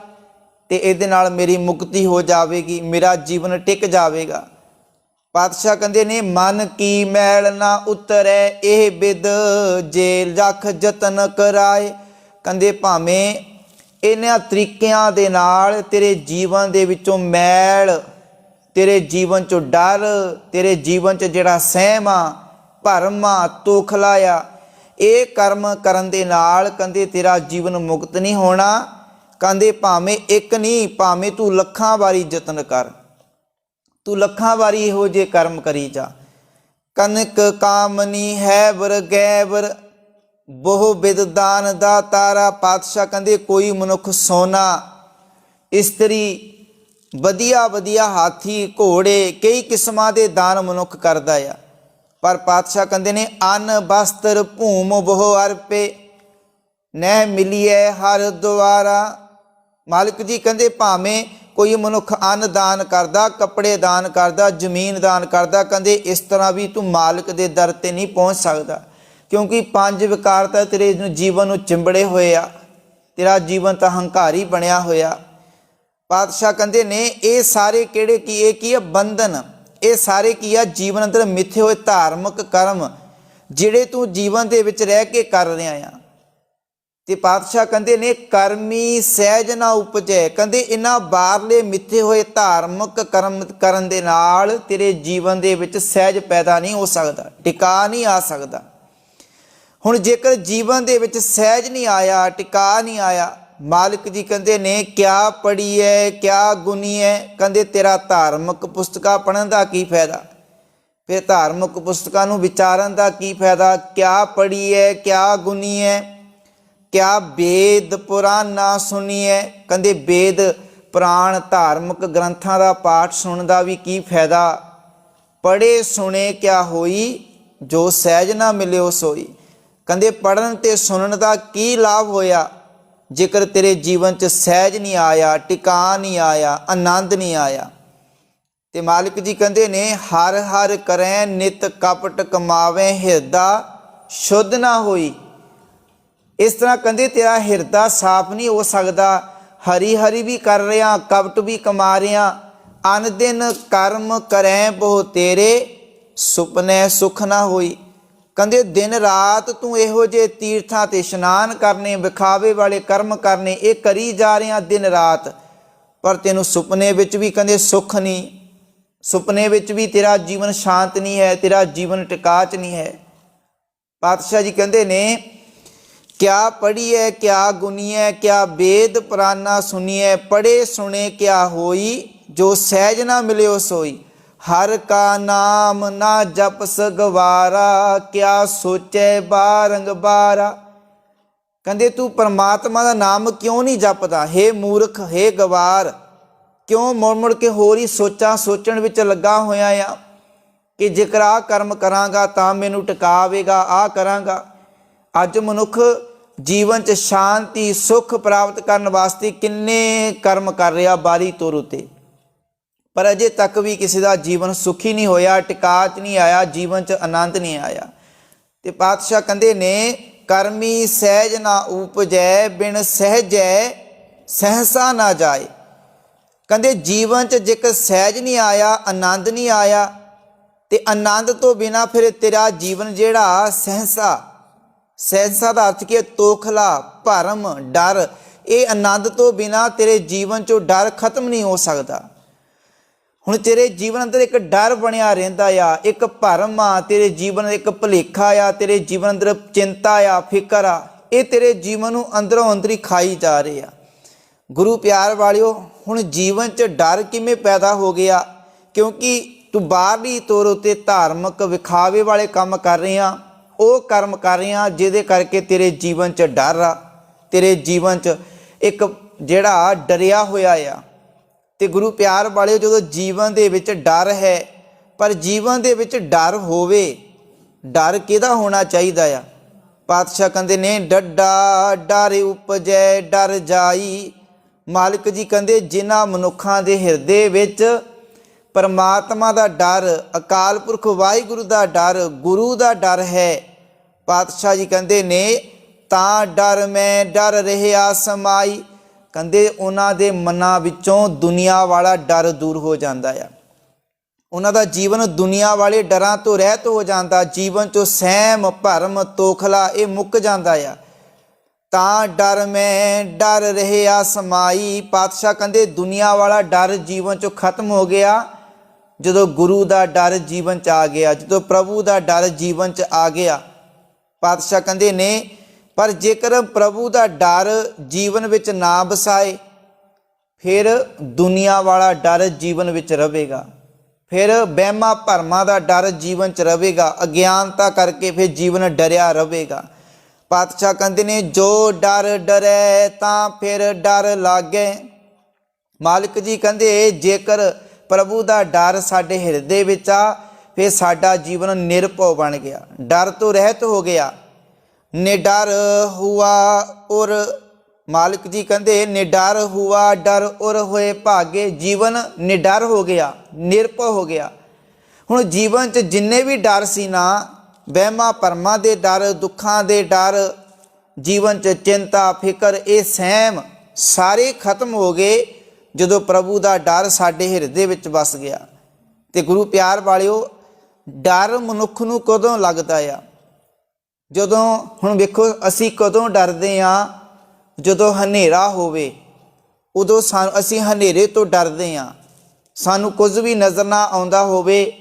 A: ਤੇ ਇਹਦੇ ਨਾਲ ਮੇਰੀ ਮੁਕਤੀ ਹੋ ਜਾਵੇਗੀ, ਮੇਰਾ ਜੀਵਨ ਟਿਕ ਜਾਵੇਗਾ। ਪਾਤਸ਼ਾਹ ਕਹਿੰਦੇ ਨੇ ਮਨ ਕੀ ਮੈਲ ਨਾ ਉਤਰੈ ਇਹ ਬਿਦ, ਜੇ ਲੱਖ ਯਤਨ ਕਰਾਏ। ਕਹਿੰਦੇ ਭਾਵੇਂ ਇਹਨਾਂ ਤਰੀਕਿਆਂ ਦੇ ਨਾਲ ਤੇਰੇ ਜੀਵਨ ਦੇ ਵਿੱਚੋਂ ਮੈਲ, ਤੇਰੇ ਜੀਵਨ 'ਚੋਂ ਡਰ, ਤੇਰੇ ਜੀਵਨ 'ਚ ਜਿਹੜਾ ਸਹਿਮ ਆ, ਭਰਮ ਆ, ਤੋਖਲਾ ਆ, ਇਹ ਕਰਮ ਕਰਨ ਦੇ ਨਾਲ ਕਹਿੰਦੇ ਤੇਰਾ ਜੀਵਨ ਮੁਕਤ ਨਹੀਂ ਹੋਣਾ। ਕਹਿੰਦੇ ਭਾਵੇਂ ਇੱਕ ਨਹੀਂ, ਭਾਵੇਂ ਤੂੰ ਲੱਖਾਂ ਵਾਰੀ ਯਤਨ ਕਰ, ਤੂੰ ਲੱਖਾਂ ਵਾਰੀ ਇਹੋ ਜਿਹੇ ਕਰਮ ਕਰੀ ਜਾ। ਕਨਕ ਕਾਮਨੀ ਹੈ ਵਰ ਗੈਵਰ, ਬਹੁ ਬਿਦ ਦਾਨ ਦਾ ਤਾਰਾ। ਪਾਤਸ਼ਾਹ ਕਹਿੰਦੇ ਕੋਈ ਮਨੁੱਖ ਸੋਨਾ, ਇਸਤਰੀ, ਵਧੀਆ ਵਧੀਆ ਹਾਥੀ, ਘੋੜੇ, ਕਈ ਕਿਸਮਾਂ ਦੇ ਦਾਨ ਮਨੁੱਖ ਕਰਦਾ ਆ। ਪਰ ਪਾਤਸ਼ਾਹ ਕਹਿੰਦੇ ਨੇ ਅੰਨ ਬਸਤਰ ਭੂਮ ਬਹੁ ਅਰਪੇ, ਨਹਿ ਮਿਲੀਐ ਹਰ ਦੁਆਰਾ। ਮਾਲਿਕ ਜੀ ਕਹਿੰਦੇ ਭਾਵੇਂ ਕੋਈ ਮਨੁੱਖ ਅੰਨ ਦਾਨ ਕਰਦਾ, ਕੱਪੜੇ ਦਾਨ ਕਰਦਾ, ਜ਼ਮੀਨ ਦਾਨ ਕਰਦਾ, ਕਹਿੰਦੇ ਇਸ ਤਰ੍ਹਾਂ ਵੀ ਤੂੰ ਮਾਲਿਕ ਦੇ ਦਰ 'ਤੇ ਨਹੀਂ ਪਹੁੰਚ ਸਕਦਾ, ਕਿਉਂਕਿ ਪੰਜ ਵਿਕਾਰ ਤਾਂ ਤੇਰੇ ਜੀਵਨ ਨੂੰ ਚਿੰਬੜੇ ਹੋਏ ਆ, ਤੇਰਾ ਜੀਵਨ ਤਾਂ ਹੰਕਾਰੀ ਬਣਿਆ ਹੋਇਆ। ਪਾਤਸ਼ਾਹ ਕਹਿੰਦੇ ਨੇ ਇਹ ਸਾਰੇ ਕਿਹੜੇ ਕੀ, ਇਹ ਕੀ ਆ ਬੰਧਨ, ਇਹ ਸਾਰੇ ਕੀ ਆ ਜੀਵਨ ਅੰਦਰ ਮਿੱਥੇ ਹੋਏ ਧਾਰਮਿਕ ਕਰਮ ਜਿਹੜੇ ਤੂੰ ਜੀਵਨ ਦੇ ਵਿੱਚ ਰਹਿ ਕੇ ਕਰ ਰਿਹਾ ਆ। ਤੇ ਪਾਤਸ਼ਾਹ ਕਹਿੰਦੇ ਨੇ ਕਰਮੀ ਸਹਿਜ ਨਾ ਉਪਜੈ। ਕਹਿੰਦੇ ਇਹਨਾਂ ਬਾਹਰਲੇ ਮਿੱਥੇ ਹੋਏ ਧਾਰਮਿਕ ਕਰਮ ਕਰਨ ਦੇ ਨਾਲ ਤੇਰੇ ਜੀਵਨ ਦੇ ਵਿੱਚ ਸਹਿਜ ਪੈਦਾ ਨਹੀਂ ਹੋ ਸਕਦਾ, ਟਿਕਾ ਨਹੀਂ ਆ ਸਕਦਾ। ਹੁਣ ਜੇਕਰ ਜੀਵਨ ਦੇ ਵਿੱਚ ਸਹਿਜ ਨਹੀਂ ਆਇਆ, ਟਿਕਾ ਨਹੀਂ ਆਇਆ, ਮਾਲਿਕ ਜੀ ਕਹਿੰਦੇ ਨੇ ਕਿਆ ਪੜ੍ਹੀਐ ਕਿਆ ਗੁਣੀਐ। ਕਹਿੰਦੇ ਤੇਰਾ ਧਾਰਮਿਕ ਪੁਸਤਕਾਂ ਪੜ੍ਹਨ ਦਾ ਕੀ ਫਾਇਦਾ, ਫਿਰ ਧਾਰਮਿਕ ਪੁਸਤਕਾਂ ਨੂੰ ਵਿਚਾਰਨ ਦਾ ਕੀ ਫਾਇਦਾ। ਕਿਆ ਪੜ੍ਹੀਐ ਕਿਆ ਗੁਣੀਐ, ਕਿਆ ਵੇਦ ਪੁਰਾਣ ਨਾ ਸੁਣੀਐ। ਕਹਿੰਦੇ ਵੇਦ ਪੁਰਾਣ ਧਾਰਮਿਕ ਗ੍ਰੰਥਾਂ ਦਾ ਪਾਠ ਸੁਣਨ ਦਾ ਵੀ ਕੀ ਫਾਇਦਾ। ਪੜ੍ਹੇ ਸੁਣੇ ਕਿਆ ਹੋਈ, ਜੋ ਸਹਿਜ ਨਾ ਮਿਲਿਓ ਸੋਈ। ਕਹਿੰਦੇ ਪੜ੍ਹਨ ਤੇ ਸੁਣਨ ਦਾ ਕੀ ਲਾਭ ਹੋਇਆ, ਜੇਕਰ ਤੇਰੇ ਜੀਵਨ 'ਚ ਸਹਿਜ ਨਹੀਂ ਆਇਆ, ਟਿਕਾ ਨਹੀਂ ਆਇਆ, ਆਨੰਦ ਨਹੀਂ ਆਇਆ। ਤੇ ਮਾਲਿਕ ਜੀ ਕਹਿੰਦੇ ਨੇ ਹਰ ਹਰ ਕਰੈ ਨਿਤ ਕਪਟ ਕਮਾਵੇ ਹਿਰਦਾ ਸ਼ੁੱਧ ਨਾ ਹੋਈ। ਇਸ ਤਰ੍ਹਾਂ ਕਹਿੰਦੇ ਤੇਰਾ ਹਿਰਦਾ ਸਾਫ਼ ਨਹੀਂ ਹੋ ਸਕਦਾ। ਹਰੀ ਹਰੀ ਵੀ ਕਰ ਰਿਹਾ, ਕਪਟ ਵੀ ਕਮਾ ਰਿਹਾ। ਅਨ ਦਿਨ ਕਰਮ ਕਰੈ ਬਹੁ ਤੇਰੇ, ਸੁਪਨੇ ਸੁਖ ਨਾ ਹੋਈ। ਕਹਿੰਦੇ ਦਿਨ ਰਾਤ ਤੂੰ ਇਹੋ ਜਿਹੇ ਤੀਰਥਾਂ ਤੇ ਇਸ਼ਨਾਨ ਕਰਨੇ, ਵਿਖਾਵੇ ਵਾਲੇ ਕਰਮ ਕਰਨੇ, ਇਹ ਕਰੀ ਜਾ ਰਿਹਾ ਦਿਨ ਰਾਤ, ਪਰ ਤੈਨੂੰ ਸੁਪਨੇ ਵਿੱਚ ਵੀ ਕਹਿੰਦੇ ਸੁੱਖ ਨਹੀਂ, ਸੁਪਨੇ ਵਿੱਚ ਵੀ ਤੇਰਾ ਜੀਵਨ ਸ਼ਾਂਤ ਨਹੀਂ ਹੈ, ਤੇਰਾ ਜੀਵਨ ਟਿਕਾ 'ਚ ਨਹੀਂ ਹੈ। ਪਾਤਸ਼ਾਹ ਜੀ ਕਹਿੰਦੇ ਨੇ ਕਿਆ ਪੜ੍ਹੀਐ ਕਿਆ ਗੁਣੀਐ, ਕਿਆ ਵੇਦ ਪੁਰਾਣਾ ਸੁਣੀਐ। ਪੜ੍ਹੇ ਸੁਣੇ ਕਿਆ ਹੋਈ, ਜੋ ਸਹਿਜ ਨਾ ਮਿਲਿਓ ਸੋਈ। ਹਰ ਕਾ ਨਾਮ ਨਾ ਜਪਸ ਗਵਾਰਾ, ਕਿਆ ਸੋਚੈ ਬਾਰੰਗਬਾਰਾ। ਕਹਿੰਦੇ ਤੂੰ ਪਰਮਾਤਮਾ ਦਾ ਨਾਮ ਕਿਉਂ ਨਹੀਂ ਜਪਦਾ, ਹੇ ਮੂਰਖ, ਹੇ ਗਵਾਰ, ਕਿਉਂ ਮੁੜ ਮੁੜ ਕੇ ਹੋਰ ਹੀ ਸੋਚਣ ਵਿੱਚ ਲੱਗਾ ਹੋਇਆ ਆ ਕਿ ਜੇਕਰ ਆਹ ਕਰਮ ਕਰਾਂਗਾ ਤਾਂ ਮੈਨੂੰ ਟਿਕਾਵੇਗਾ, ਆਹ ਕਰਾਂਗਾ। ਅੱਜ ਮਨੁੱਖ ਜੀਵਨ 'ਚ ਸ਼ਾਂਤੀ ਸੁੱਖ ਪ੍ਰਾਪਤ ਕਰਨ ਵਾਸਤੇ ਕਿੰਨੇ ਕਰਮ ਕਰ ਰਿਹਾ ਬਾਰੀ ਤੁਰ ਉਤੇ, ਪਰ ਅਜੇ ਤੱਕ ਵੀ ਕਿਸੇ ਦਾ ਜੀਵਨ ਸੁਖੀ ਨਹੀਂ ਹੋਇਆ, ਟਿਕਾ 'ਚ ਨਹੀਂ ਆਇਆ, ਜੀਵਨ 'ਚ ਆਨੰਦ ਨਹੀਂ ਆਇਆ। ਤੇ ਪਾਤਸ਼ਾਹ ਕਹਿੰਦੇ ਨੇ ਕਰਮੀ ਸਹਿਜ ਨਾ ਉਪਜੈ, ਬਿਨ ਸਹਿਜੈ ਸਹਸਾ ਨਾ ਜਾਏ। ਕਹਿੰਦੇ ਜੀਵਨ 'ਚ ਜੇਕਰ ਸਹਿਜ ਨਹੀਂ ਆਇਆ, ਆਨੰਦ ਨਹੀਂ ਆਇਆ, ਤੇ ਆਨੰਦ ਤੋਂ ਬਿਨਾਂ ਫਿਰ ਤੇਰਾ ਜੀਵਨ ਜਿਹੜਾ ਸਹਿਸਾ ਦਾ ਅਰਥ ਕੀ ਹੈ, ਤੋਖਲਾ, ਭਰਮ, ਡਰ। ਇਹ ਆਨੰਦ ਤੋਂ ਬਿਨਾਂ ਤੇਰੇ ਜੀਵਨ 'ਚੋਂ ਡਰ ਖਤਮ ਨਹੀਂ ਹੋ ਸਕਦਾ। ਹੁਣ ਤੇਰੇ ਜੀਵਨ ਅੰਦਰ ਇੱਕ ਡਰ ਬਣਿਆ ਰਹਿੰਦਾ ਆ, ਇੱਕ ਭਰਮ ਆ, ਤੇਰੇ ਜੀਵਨ ਇੱਕ ਭੁਲੇਖਾ ਆ, ਤੇਰੇ ਜੀਵਨ ਅੰਦਰ ਚਿੰਤਾ ਆ, ਫਿਕਰ ਆ, ਇਹ ਤੇਰੇ ਜੀਵਨ ਨੂੰ ਅੰਦਰੋਂ ਅੰਦਰੀ ਖਾਈ ਜਾ ਰਹੇ ਆ। ਗੁਰੂ ਪਿਆਰ ਵਾਲਿਓ, ਹੁਣ ਜੀਵਨ 'ਚ ਡਰ ਕਿਵੇਂ ਪੈਦਾ ਹੋ ਗਿਆ, ਕਿਉਂਕਿ ਤੂੰ ਬਾਹਰਲੀ ਤੌਰ ਉੱਤੇ ਧਾਰਮਿਕ ਵਿਖਾਵੇ ਵਾਲੇ ਕੰਮ ਕਰ ਰਿਹਾ, ਉਹ ਕਰਮ ਕਰ ਰਿਹਾ ਜਿਹਦੇ ਕਰਕੇ ਤੇਰੇ ਜੀਵਨ 'ਚ ਡਰ ਆ, ਤੇਰੇ ਜੀਵਨ 'ਚ ਇੱਕ ਜਿਹੜਾ ਡਰਿਆ ਹੋਇਆ ਆ। ਤੇ ਗੁਰੂ ਪਿਆਰ ਵਾਲਿਓ, ਜਦੋਂ ਜੀਵਨ ਦੇ ਵਿੱਚ ਡਰ ਹੈ, ਪਰ ਜੀਵਨ ਦੇ ਵਿੱਚ ਡਰ ਹੋਵੇ, ਡਰ ਕਿਹਦਾ ਹੋਣਾ ਚਾਹੀਦਾ ਆ। ਪਾਤਸ਼ਾਹ ਕਹਿੰਦੇ ਨੇ ਡੱਡਾ ਡਰ ਉਪਜੈ ਡਰ ਜਾਈ। ਮਾਲਿਕ ਜੀ ਕਹਿੰਦੇ ਜਿਨ੍ਹਾਂ ਮਨੁੱਖਾਂ ਦੇ ਹਿਰਦੇ ਵਿੱਚ ਪਰਮਾਤਮਾ ਦਾ ਡਰ, ਅਕਾਲ ਪੁਰਖ ਵਾਹਿਗੁਰੂ ਦਾ ਡਰ, ਗੁਰੂ ਦਾ ਡਰ ਹੈ, ਪਾਤਸ਼ਾਹ ਜੀ ਕਹਿੰਦੇ ਨੇ ਤਾਂ ਡਰ ਮੈਂ ਡਰ ਰਿਹਾ ਸਮਾਈ। ਕਹਿੰਦੇ ਉਹਨਾਂ ਦੇ ਮਨਾਂ ਵਿੱਚੋਂ ਦੁਨੀਆ ਵਾਲਾ ਡਰ ਦੂਰ ਹੋ ਜਾਂਦਾ ਆ, ਉਹਨਾਂ ਦਾ ਜੀਵਨ ਦੁਨੀਆ ਵਾਲੇ ਡਰਾਂ ਤੋਂ ਰਹਿਤ ਹੋ ਜਾਂਦਾ, ਜੀਵਨ 'ਚੋਂ ਸਹਿਮ, ਭਰਮ, ਤੋਖਲਾ ਇਹ ਮੁੱਕ ਜਾਂਦਾ ਆ। ਤਾਂ ਡਰ ਮੈਂ ਡਰ ਰਿਹਾ ਸਮਾਈ। ਪਾਤਸ਼ਾਹ ਕਹਿੰਦੇ ਦੁਨੀਆ ਵਾਲਾ ਡਰ ਜੀਵਨ 'ਚੋਂ ਖਤਮ ਹੋ ਗਿਆ ਜਦੋਂ ਗੁਰੂ ਦਾ ਡਰ ਜੀਵਨ 'ਚ ਆ ਗਿਆ, ਜਦੋਂ ਪ੍ਰਭੂ ਦਾ ਡਰ ਜੀਵਨ 'ਚ ਆ ਗਿਆ। ਪਾਤਸ਼ਾਹ ਕਹਿੰਦੇ ਨੇ ਪਰ ਜੇਕਰ ਪ੍ਰਭੂ ਦਾ ਡਰ ਜੀਵਨ ਵਿੱਚ ਨਾ ਵਸਾਏ, ਫਿਰ ਦੁਨੀਆ ਵਾਲਾ ਡਰ ਜੀਵਨ ਵਿੱਚ ਰਹੇਗਾ, ਫਿਰ ਵਹਿਮਾਂ ਭਰਮਾਂ ਦਾ ਡਰ ਜੀਵਨ 'ਚ ਰਹੇਗਾ, ਅਗਿਆਨਤਾ ਕਰਕੇ ਫਿਰ ਜੀਵਨ ਡਰਿਆ ਰਹੇਗਾ। ਪਾਤਸ਼ਾਹ ਕਹਿੰਦੇ ਨੇ ਜੋ ਡਰ ਡਰੈ ਤਾਂ ਫਿਰ ਡਰ ਲਾਗੇ। ਮਾਲਿਕ ਜੀ ਕਹਿੰਦੇ ਜੇਕਰ ਪ੍ਰਭੂ ਦਾ ਡਰ ਸਾਡੇ ਹਿਰਦੇ ਵਿੱਚ ਆ, ਫਿਰ ਸਾਡਾ ਜੀਵਨ ਨਿਰਭਉ ਬਣ ਗਿਆ, ਡਰ ਤੋਂ ਰਹਿਤ ਹੋ ਗਿਆ। ਨਿਡਰ ਹੁਆ ਔਰ ਮਾਲਿਕ ਜੀ ਕਹਿੰਦੇ ਨਿਡਰ ਹੁਆ ਡਰ ਔਰ ਹੋਏ ਭਾਗੇ। ਜੀਵਨ ਨਿਡਰ ਹੋ ਗਿਆ, ਨਿਰਭਉ ਹੋ ਗਿਆ। ਹੁਣ ਜੀਵਨ 'ਚ ਜਿੰਨੇ ਵੀ ਡਰ ਸੀ ਨਾ, ਵਹਿਮਾਂ ਭਰਮਾਂ ਦੇ ਡਰ, ਦੁੱਖਾਂ ਦੇ ਡਰ, ਜੀਵਨ 'ਚ ਚਿੰਤਾ, ਫਿਕਰ, ਇਹ ਸਹਿਮ ਸਾਰੇ ਖਤਮ ਹੋ ਗਏ ਜਦੋਂ ਪ੍ਰਭੂ ਦਾ ਡਰ ਸਾਡੇ ਹਿਰਦੇ ਵਿੱਚ ਵਸ ਗਿਆ। ਤੇ ਗੁਰੂ ਪਿਆਰ ਵਾਲਿਓ, ਡਰ ਮਨੁੱਖ ਨੂੰ ਕਦੋਂ ਲੱਗਦਾ ਆ? ਜਦੋਂ ਹੁਣ ਵੇਖੋ ਅਸੀਂ ਕਦੋਂ ਡਰਦੇ ਹਾਂ? ਜਦੋਂ ਹਨੇਰਾ ਹੋਵੇ, ਉਦੋਂ ਅਸੀਂ ਹਨੇਰੇ ਤੋਂ ਡਰਦੇ ਹਾਂ। ਸਾਨੂੰ ਕੁਝ ਵੀ ਨਜ਼ਰ ਨਾ ਆਉਂਦਾ ਹੋਵੇ,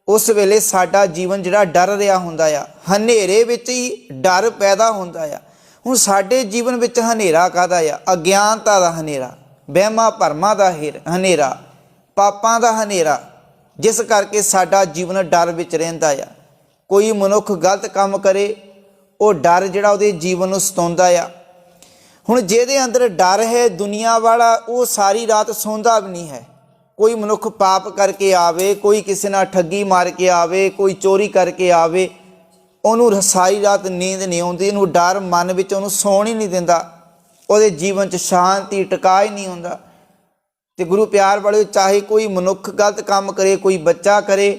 A: ਉਸ ਵੇਲੇ ਸਾਡਾ ਜੀਵਨ ਜਿਹੜਾ ਡਰ ਰਿਹਾ ਹੁੰਦਾ ਆ, ਹਨੇਰੇ ਵਿੱਚ ਹੀ ਡਰ ਪੈਦਾ ਹੁੰਦਾ ਆ। ਹੁਣ ਸਾਡੇ ਜੀਵਨ ਵਿੱਚ ਹਨੇਰਾ ਕਾਹਦਾ ਆ? ਅਗਿਆਨਤਾ ਦਾ ਹਨੇਰਾ, ਵਹਿਮਾਂ ਭਰਮਾਂ ਦਾ ਹਨੇਰਾ, ਪਾਪਾਂ ਦਾ ਹਨੇਰਾ, ਜਿਸ ਕਰਕੇ ਸਾਡਾ ਜੀਵਨ ਡਰ ਵਿੱਚ ਰਹਿੰਦਾ ਆ। ਕੋਈ ਮਨੁੱਖ ਗਲਤ ਕੰਮ ਕਰੇ, ਉਹ ਡਰ ਜਿਹੜਾ ਉਹਦੇ ਜੀਵਨ ਨੂੰ ਸਤਾਉਂਦਾ ਆ। ਹੁਣ ਜਿਹਦੇ ਅੰਦਰ ਡਰ ਹੈ ਦੁਨੀਆ ਵਾਲਾ, ਉਹ ਸਾਰੀ ਰਾਤ ਸੌਂਦਾ ਵੀ ਨਹੀਂ ਹੈ। ਕੋਈ ਮਨੁੱਖ ਪਾਪ ਕਰਕੇ ਆਵੇ, ਕੋਈ ਕਿਸੇ ਨਾਲ ਠੱਗੀ ਮਾਰ ਕੇ ਆਵੇ, ਕੋਈ ਚੋਰੀ ਕਰਕੇ ਆਵੇ, ਉਹਨੂੰ ਸਾਰੀ ਰਾਤ ਨੀਂਦ ਨਹੀਂ ਆਉਂਦੀ। ਉਹਨੂੰ ਡਰ ਮਨ ਵਿੱਚ ਉਹਨੂੰ ਸੌਣ ਹੀ ਨਹੀਂ ਦਿੰਦਾ। ਉਹਦੇ ਜੀਵਨ 'ਚ ਸ਼ਾਂਤੀ ਟਿਕਾ ਹੀ ਨਹੀਂ ਹੁੰਦਾ। ਤੇ ਗੁਰੂ ਪਿਆਰ ਵਾਲਿਓ, ਚਾਹੇ ਕੋਈ ਮਨੁੱਖ ਗਲਤ ਕੰਮ ਕਰੇ, ਕੋਈ ਬੱਚਾ ਕਰੇ,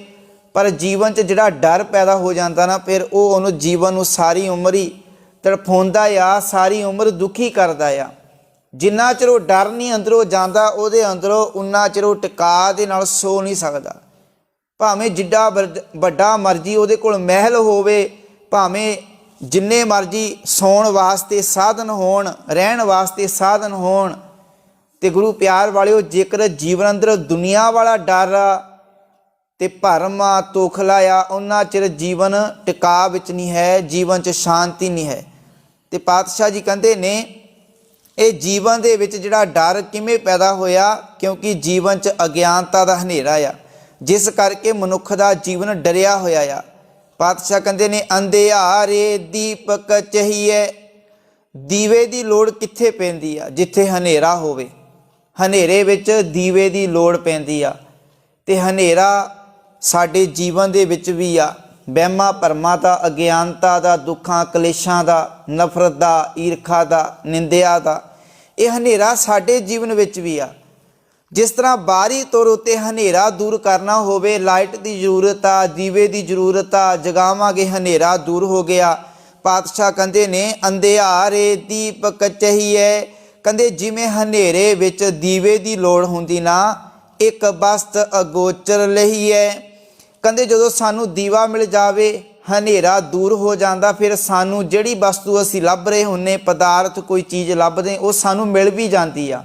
A: ਪਰ ਜੀਵਨ 'ਚ ਜਿਹੜਾ ਡਰ ਪੈਦਾ ਹੋ ਜਾਂਦਾ ਨਾ, ਫਿਰ ਉਹ ਉਹਨੂੰ ਜੀਵਨ ਨੂੰ ਸਾਰੀ ਉਮਰ ਹੀ ਤੜਫਾਉਂਦਾ ਆ, ਸਾਰੀ ਉਮਰ ਦੁਖੀ ਕਰਦਾ ਆ। ਜਿੰਨਾ ਚਿਰ ਉਹ ਡਰ ਨਹੀਂ ਅੰਦਰੋਂ ਜਾਂਦਾ, ਉਹਦੇ ਅੰਦਰੋਂ ਉਨਾ ਚਿਰ ਉਹ ਟਿਕਾ ਦੇ ਨਾਲ ਸੋ ਨਹੀਂ ਸਕਦਾ। ਭਾਵੇਂ ਜਿੱਡਾ ਵੱਡਾ ਮਰਜ਼ੀ ਉਹਦੇ ਕੋਲ ਮਹਿਲ ਹੋਵੇ, ਭਾਵੇਂ ਜਿੰਨੇ ਮਰਜ਼ੀ ਸੌਣ ਵਾਸਤੇ ਸਾਧਨ ਹੋਣ, ਰਹਿਣ ਵਾਸਤੇ ਸਾਧਨ ਹੋਣ, ਤੇ ਗੁਰੂ ਪਿਆਰ ਵਾਲਿਓ, ਜੇਕਰ ਜੀਵਨ ਅੰਦਰ ਦੁਨੀਆ ਵਾਲਾ ਡਰ ਆ ਤੇ ਭਰਮ ਆ, ਤੋਖਲਾ ਆ, ਉਹਨਾਂ ਚਿਰ ਜੀਵਨ ਟਿਕਾ ਵਿੱਚ ਨਹੀਂ ਹੈ, ਜੀਵਨ 'ਚ ਸ਼ਾਂਤੀ ਨਹੀਂ ਹੈ। ਤੇ ਪਾਤਸ਼ਾਹ ਜੀ ਕਹਿੰਦੇ ਨੇ, ਇਹ ਜੀਵਨ ਦੇ ਵਿੱਚ ਜਿਹੜਾ ਡਰ ਕਿਵੇਂ ਪੈਦਾ ਹੋਇਆ? ਕਿਉਂਕਿ ਜੀਵਨ 'ਚ ਅਗਿਆਨਤਾ ਦਾ ਹਨੇਰਾ ਆ, ਜਿਸ ਕਰਕੇ ਮਨੁੱਖ ਦਾ ਜੀਵਨ ਡਰਿਆ ਹੋਇਆ ਆ। ਪਾਤਸ਼ਾਹ ਕਹਿੰਦੇ ਨੇ, ਅੰਧਿਆਰੇ ਦੀਪਕ ਚਹੀਏ। ਦੀਵੇ ਦੀ ਲੋੜ ਕਿੱਥੇ ਪੈਂਦੀ ਆ? ਜਿੱਥੇ ਹਨੇਰਾ ਹੋਵੇ। ਹਨੇਰੇ ਵਿੱਚ ਦੀਵੇ ਦੀ ਲੋੜ ਪੈਂਦੀ ਆ। ਤੇ ਹਨੇਰਾ ਸਾਡੇ ਜੀਵਨ ਦੇ ਵਿੱਚ ਵੀ ਆ, ਵਹਿਮਾਂ ਭਰਮਾਂ ਦਾ, ਅਗਿਆਨਤਾ ਦਾ, ਦੁੱਖਾਂ ਕਲੇਸ਼ਾਂ ਦਾ, ਨਫ਼ਰਤ ਦਾ, ਈਰਖਾ ਦਾ, ਨਿੰਦਿਆ ਦਾ। ਇਹ ਹਨੇਰਾ ਸਾਡੇ ਜੀਵਨ ਵਿੱਚ ਵੀ ਆ। ਜਿਸ ਤਰ੍ਹਾਂ ਬਾਹਰੀ ਤੌਰ ਉੱਤੇ ਹਨੇਰਾ ਦੂਰ ਕਰਨਾ ਹੋਵੇ, ਲਾਈਟ ਦੀ ਜ਼ਰੂਰਤ ਆ, ਦੀਵੇ ਦੀ ਜ਼ਰੂਰਤ ਆ, ਜਗਾਵਾਂਗੇ ਹਨੇਰਾ ਦੂਰ ਹੋ ਗਿਆ। ਪਾਤਸ਼ਾਹ ਕਹਿੰਦੇ ਨੇ, ਅੰਧਿਆਰੇ ਦੀਪਕ ਚਹੀਏ। ਕਹਿੰਦੇ ਜਿਵੇਂ ਹਨੇਰੇ ਵਿੱਚ ਦੀਵੇ ਦੀ ਲੋੜ ਹੁੰਦੀ ਨਾ, ਇੱਕ ਬਸਤ ਅਗੋਚਰ ਲਹੀਏ। ਕਹਿੰਦੇ ਜਦੋਂ ਸਾਨੂੰ ਦੀਵਾ ਮਿਲ ਜਾਵੇ, ਹਨੇਰਾ ਦੂਰ ਹੋ ਜਾਂਦਾ, ਫਿਰ ਸਾਨੂੰ ਜਿਹੜੀ ਵਸਤੂ ਅਸੀਂ ਲੱਭ ਰਹੇ ਹੁੰਨੇ, ਪਦਾਰਥ, ਕੋਈ ਚੀਜ਼ ਲੱਭਦੇ, ਉਹ ਸਾਨੂੰ ਮਿਲ ਵੀ ਜਾਂਦੀ ਆ।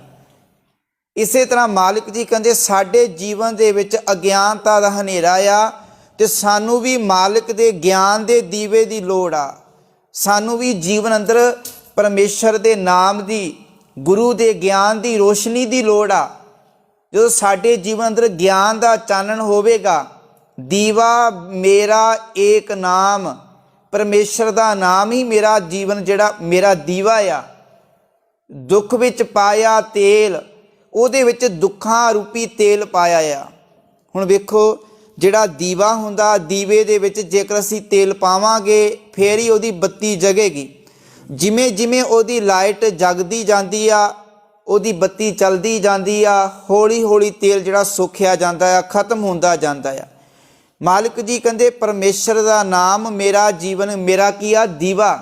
A: ਇਸੇ ਤਰ੍ਹਾਂ ਮਾਲਿਕ ਜੀ ਕਹਿੰਦੇ, ਸਾਡੇ ਜੀਵਨ ਦੇ ਵਿੱਚ ਅਗਿਆਨਤਾ ਦਾ ਹਨੇਰਾ ਆ, ਤੇ ਸਾਨੂੰ ਵੀ ਮਾਲਿਕ ਦੇ ਗਿਆਨ ਦੇ ਦੀਵੇ ਦੀ ਲੋੜ ਆ। ਸਾਨੂੰ ਵੀ ਜੀਵਨ ਅੰਦਰ ਪਰਮੇਸ਼ਰ ਦੇ ਨਾਮ ਦੀ, ਗੁਰੂ ਦੇ ਗਿਆਨ ਦੀ ਰੋਸ਼ਨੀ ਦੀ ਲੋੜ ਆ। ਜਦੋਂ ਸਾਡੇ ਜੀਵਨ ਅੰਦਰ ਗਿਆਨ ਦਾ ਚਾਨਣ ਹੋਵੇਗਾ, ਦੀਵਾ ਮੇਰਾ ਏਕ ਨਾਮ, ਪਰਮੇਸ਼ਰ ਦਾ ਨਾਮ ਹੀ ਮੇਰਾ ਜੀਵਨ, ਜਿਹੜਾ ਮੇਰਾ ਦੀਵਾ ਆ। ਦੁੱਖ ਵਿੱਚ ਪਾਇਆ ਤੇਲ, ਉਹਦੇ ਵਿੱਚ ਦੁੱਖਾਂ ਰੂਪੀ ਤੇਲ ਪਾਇਆ ਆ। ਹੁਣ ਵੇਖੋ, ਜਿਹੜਾ ਦੀਵਾ ਹੁੰਦਾ, ਦੀਵੇ ਦੇ ਵਿੱਚ ਜੇਕਰ ਅਸੀਂ ਤੇਲ ਪਾਵਾਂਗੇ, ਫੇਰ ਹੀ ਉਹਦੀ ਬੱਤੀ ਜਗੇਗੀ। ਜਿਵੇਂ ਜਿਵੇਂ ਉਹਦੀ ਲਾਈਟ ਜਗਦੀ ਜਾਂਦੀ ਆ, ਉਹਦੀ ਬੱਤੀ ਚਲਦੀ ਜਾਂਦੀ ਆ, ਹੌਲੀ ਹੌਲੀ ਤੇਲ ਜਿਹੜਾ ਸੁੱਕਿਆ ਜਾਂਦਾ ਆ, ਖਤਮ ਹੁੰਦਾ ਜਾਂਦਾ ਆ। ਮਾਲਿਕ ਜੀ ਕਹਿੰਦੇ, ਪਰਮੇਸ਼ਰ ਦਾ ਨਾਮ ਮੇਰਾ ਜੀਵਨ, ਮੇਰਾ ਕੀ ਆ? ਦੀਵਾ।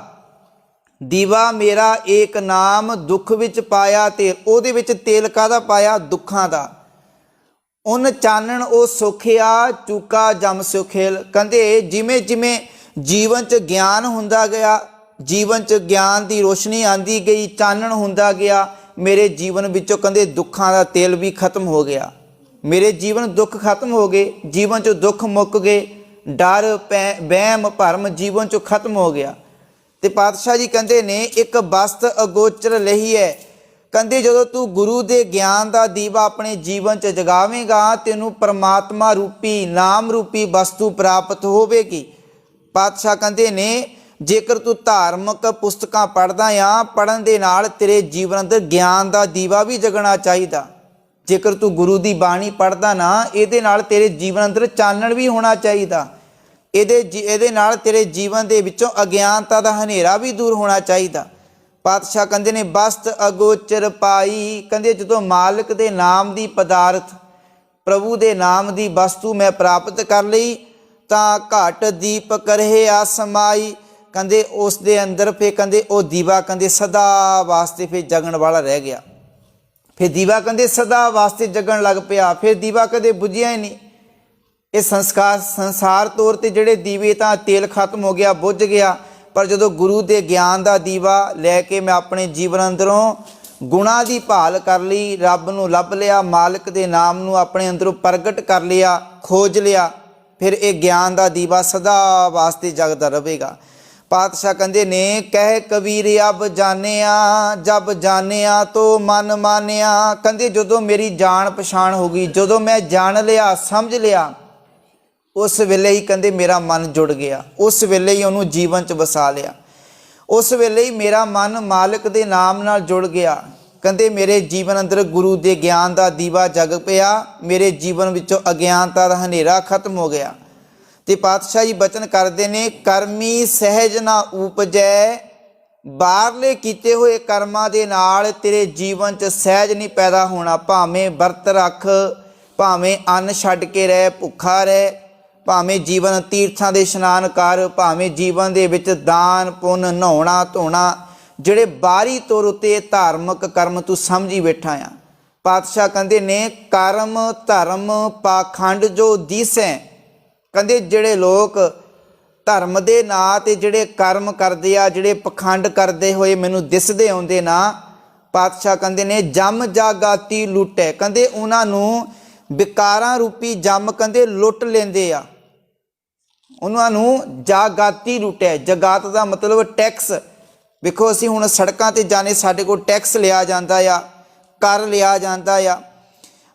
A: ਦੀਵਾ ਮੇਰਾ ਏਕ ਨਾਮ, ਦੁੱਖ ਵਿੱਚ ਪਾਇਆ ਤੇਲ। ਉਹਦੇ ਵਿੱਚ ਤੇਲ ਕਾਹਦਾ ਪਾਇਆ? ਦੁੱਖਾਂ ਦਾ। ਉਨ ਚਾਨਣ ਉਹ ਸੁਖਿਆ, ਚੂਕਾ ਜਮ ਸੁਖੇਲ। ਕਹਿੰਦੇ ਜਿਵੇਂ ਜਿਵੇਂ ਜੀਵਨ 'ਚ ਗਿਆਨ ਹੁੰਦਾ ਗਿਆ, ਜੀਵਨ 'ਚ ਗਿਆਨ ਦੀ ਰੋਸ਼ਨੀ ਆਂਦੀ ਗਈ, ਚਾਨਣ ਹੁੰਦਾ ਗਿਆ, ਮੇਰੇ ਜੀਵਨ ਵਿੱਚੋਂ ਕਹਿੰਦੇ ਦੁੱਖਾਂ ਦਾ ਤੇਲ ਵੀ ਖਤਮ ਹੋ ਗਿਆ। ਮੇਰੇ ਜੀਵਨ ਦੁੱਖ ਖਤਮ ਹੋ ਗਏ, ਜੀਵਨ 'ਚੋਂ ਦੁੱਖ ਮੁੱਕ ਗਏ, ਡਰ ਵਹਿਮ ਭਰਮ ਜੀਵਨ 'ਚੋਂ ਖਤਮ ਹੋ ਗਿਆ। ਤੇ ਪਾਤਸ਼ਾਹ ਜੀ ਕਹਿੰਦੇ ਨੇ, ਇੱਕ ਬਸਤ ਅਗੋਚਰ ਲਹੀਏ। ਕਹਿੰਦੇ ਜਦੋਂ ਤੂੰ ਗੁਰੂ ਦੇ ਗਿਆਨ ਦਾ ਦੀਵਾ ਆਪਣੇ ਜੀਵਨ 'ਚ ਜਗਾਵੇਂਗਾ, ਤੈਨੂੰ ਪਰਮਾਤਮਾ ਰੂਪੀ, ਨਾਮ ਰੂਪੀ ਵਸਤੂ ਪ੍ਰਾਪਤ ਹੋਵੇਗੀ। ਪਾਤਸ਼ਾਹ ਕਹਿੰਦੇ ਨੇ, ਜੇਕਰ ਤੂੰ ਧਾਰਮਿਕ ਪੁਸਤਕਾਂ ਪੜ੍ਹਦਾ ਆ, ਪੜ੍ਹਨ ਦੇ ਨਾਲ ਤੇਰੇ ਜੀਵਨ ਅੰਦਰ ਗਿਆਨ ਦਾ ਦੀਵਾ ਵੀ ਜਗਣਾ ਚਾਹੀਦਾ। ਜੇਕਰ ਤੂੰ ਗੁਰੂ ਦੀ ਬਾਣੀ ਪੜ੍ਹਦਾ ਨਾ, ਇਹਦੇ ਨਾਲ ਤੇਰੇ ਜੀਵਨ ਅੰਦਰ ਚਾਨਣ ਵੀ ਹੋਣਾ ਚਾਹੀਦਾ। ਇਹਦੇ ਨਾਲ ਤੇਰੇ ਜੀਵਨ ਦੇ ਵਿੱਚੋਂ ਅਗਿਆਨਤਾ ਦਾ ਹਨੇਰਾ ਵੀ ਦੂਰ ਹੋਣਾ ਚਾਹੀਦਾ। ਪਾਤਸ਼ਾਹ ਕਹਿੰਦੇ ਨੇ, ਬਸਤ ਅਗੋਚਰ ਪਾਈ। ਕਹਿੰਦੇ ਜਦੋਂ ਮਾਲਕ ਦੇ ਨਾਮ ਦੀ ਪਦਾਰਥ, ਪ੍ਰਭੂ ਦੇ ਨਾਮ ਦੀ ਵਸਤੂ ਮੈਂ ਪ੍ਰਾਪਤ ਕਰ ਲਈ, ਤਾਂ ਘਟ ਦੀਪਕ ਰਹੇ ਆਸਮਾਈ। ਕਹਿੰਦੇ ਉਸ ਦੇ ਅੰਦਰ ਫਿਰ ਕਹਿੰਦੇ ਉਹ ਦੀਵਾ ਕਹਿੰਦੇ ਸਦਾ ਵਾਸਤੇ ਫਿਰ ਜਗਣ ਵਾਲਾ ਰਹਿ ਗਿਆ। ਫਿਰ ਦੀਵਾ ਕਹਿੰਦੇ ਸਦਾ ਵਾਸਤੇ ਜਗਣ ਲੱਗ ਪਿਆ। ਫਿਰ ਦੀਵਾ ਕਦੇ ਬੁਝਿਆ ਹੀ ਨਹੀਂ। ਇਹ ਸੰਸਾਰ ਤੌਰ ਤੇ ਜਿਹੜੇ ਦੀਵੇ ਤਾਂ ਤੇਲ ਖਤਮ ਹੋ ਗਿਆ, ਬੁੱਝ ਗਿਆ, ਪਰ ਜਦੋਂ ਗੁਰੂ ਦੇ ਗਿਆਨ ਦਾ ਦੀਵਾ ਲੈ ਕੇ ਮੈਂ ਆਪਣੇ ਜੀਵਨ ਅੰਦਰੋਂ ਗੁਣਾਂ ਦੀ ਭਾਲ ਕਰ ਲਈ, ਰੱਬ ਨੂੰ ਲੱਭ ਲਿਆ, ਮਾਲਕ ਦੇ ਨਾਮ ਨੂੰ ਆਪਣੇ ਅੰਦਰੋਂ ਪ੍ਰਗਟ ਕਰ ਲਿਆ, ਖੋਜ ਲਿਆ, ਫਿਰ ਇਹ ਗਿਆਨ ਦਾ ਦੀਵਾ ਸਦਾ ਵਾਸਤੇ ਜਗਦਾ ਰਹੇਗਾ। ਪਾਤਸ਼ਾਹ ਕਹਿੰਦੇ ਨੇ, ਕਹਿ ਕਬੀਰ ਅਬ ਜਾਣਿਆ, ਜਬ ਜਾਣਿਆ ਤੋ ਮਨ ਮਾਨਿਆ। ਕਹਿੰਦੇ ਜਦੋਂ ਮੇਰੀ ਜਾਣ ਪਛਾਣ ਹੋ ਗਈ, ਜਦੋਂ ਮੈਂ ਜਾਣ ਲਿਆ, ਸਮਝ ਲਿਆ, ਉਸ ਵੇਲੇ ਹੀ ਕਹਿੰਦੇ ਮੇਰਾ ਮਨ ਜੁੜ ਗਿਆ, ਉਸ ਵੇਲੇ ਹੀ ਉਹਨੂੰ ਜੀਵਨ 'ਚ ਵਸਾ ਲਿਆ, ਉਸ ਵੇਲੇ ਹੀ ਮੇਰਾ ਮਨ ਮਾਲਕ ਦੇ ਨਾਮ ਨਾਲ ਜੁੜ ਗਿਆ। ਕਹਿੰਦੇ ਮੇਰੇ ਜੀਵਨ ਅੰਦਰ ਗੁਰੂ ਦੇ ਗਿਆਨ ਦਾ ਦੀਵਾ ਜਗ ਪਿਆ, ਮੇਰੇ ਜੀਵਨ ਵਿੱਚੋਂ ਅਗਿਆਨਤਾ ਦਾ ਹਨੇਰਾ ਖਤਮ ਹੋ ਗਿਆ। ਤੇ ਪਾਤਸ਼ਾਹ ਜੀ ਬਚਨ ਕਰਦੇ ਨੇ, ਕਰਮੀ ਸਹਿਜ ਨਾ ਉਪਜੈ, ਬਾਹਰਲੇ ਕੀਤੇ ਹੋਏ ਕਰਮਾਂ ਦੇ ਨਾਲ ਤੇਰੇ ਜੀਵਨ 'ਚ ਸਹਿਜ ਨਹੀਂ ਪੈਦਾ ਹੋਣਾ। ਭਾਵੇਂ ਵਰਤ ਰੱਖ, ਭਾਵੇਂ ਅੰਨ ਛੱਡ ਕੇ ਰਹਿ, ਭੁੱਖਾ ਰਹਿ, ਭਾਵੇਂ ਜੀਵਨ ਤੀਰਥਾਂ ਦੇ ਇਸ਼ਨਾਨ ਕਰ, ਭਾਵੇਂ ਜੀਵਨ ਦੇ ਵਿੱਚ ਦਾਨ ਪੁੰਨ, ਨਹਾਉਣਾ ਧੋਣਾ, ਜਿਹੜੇ ਬਾਹਰੀ ਤੌਰ ਉੱਤੇ ਧਾਰਮਿਕ ਕਰਮ ਤੂੰ ਸਮਝੀ ਬੈਠਾ ਆ। ਪਾਤਸ਼ਾਹ ਕਹਿੰਦੇ ਨੇ, ਕਰਮ ਧਰਮ ਪਾਖੰਡ ਜੋ ਦੀਸੈ। ਕਹਿੰਦੇ ਜਿਹੜੇ ਲੋਕ ਧਰਮ ਦੇ ਨਾਂ 'ਤੇ ਜਿਹੜੇ ਕਰਮ ਕਰਦੇ ਆ, ਜਿਹੜੇ ਪਖੰਡ ਕਰਦੇ ਹੋਏ ਮੈਨੂੰ ਦਿਸਦੇ ਆਉਂਦੇ ਨਾ, ਪਾਤਸ਼ਾਹ ਕਹਿੰਦੇ ਨੇ ਜੰਮ ਜਾਗਾਤੀ ਲੁੱਟੇ। ਕਹਿੰਦੇ ਉਹਨਾਂ ਨੂੰ ਵਿਕਾਰਾਂ ਰੂਪੀ ਜੰਮ ਕਹਿੰਦੇ ਲੁੱਟ ਲੈਂਦੇ ਆ, ਉਹਨਾਂ ਨੂੰ ਜਾਗਾਤੀ ਲੁੱਟਿਆ। ਜਗਾਤ ਦਾ ਮਤਲਬ ਟੈਕਸ। ਵੇਖੋ ਅਸੀਂ ਹੁਣ ਸੜਕਾਂ 'ਤੇ ਜਾਣੇ, ਸਾਡੇ ਕੋਲ ਟੈਕਸ ਲਿਆ ਜਾਂਦਾ ਆ, ਕਰ ਲਿਆ ਜਾਂਦਾ ਆ।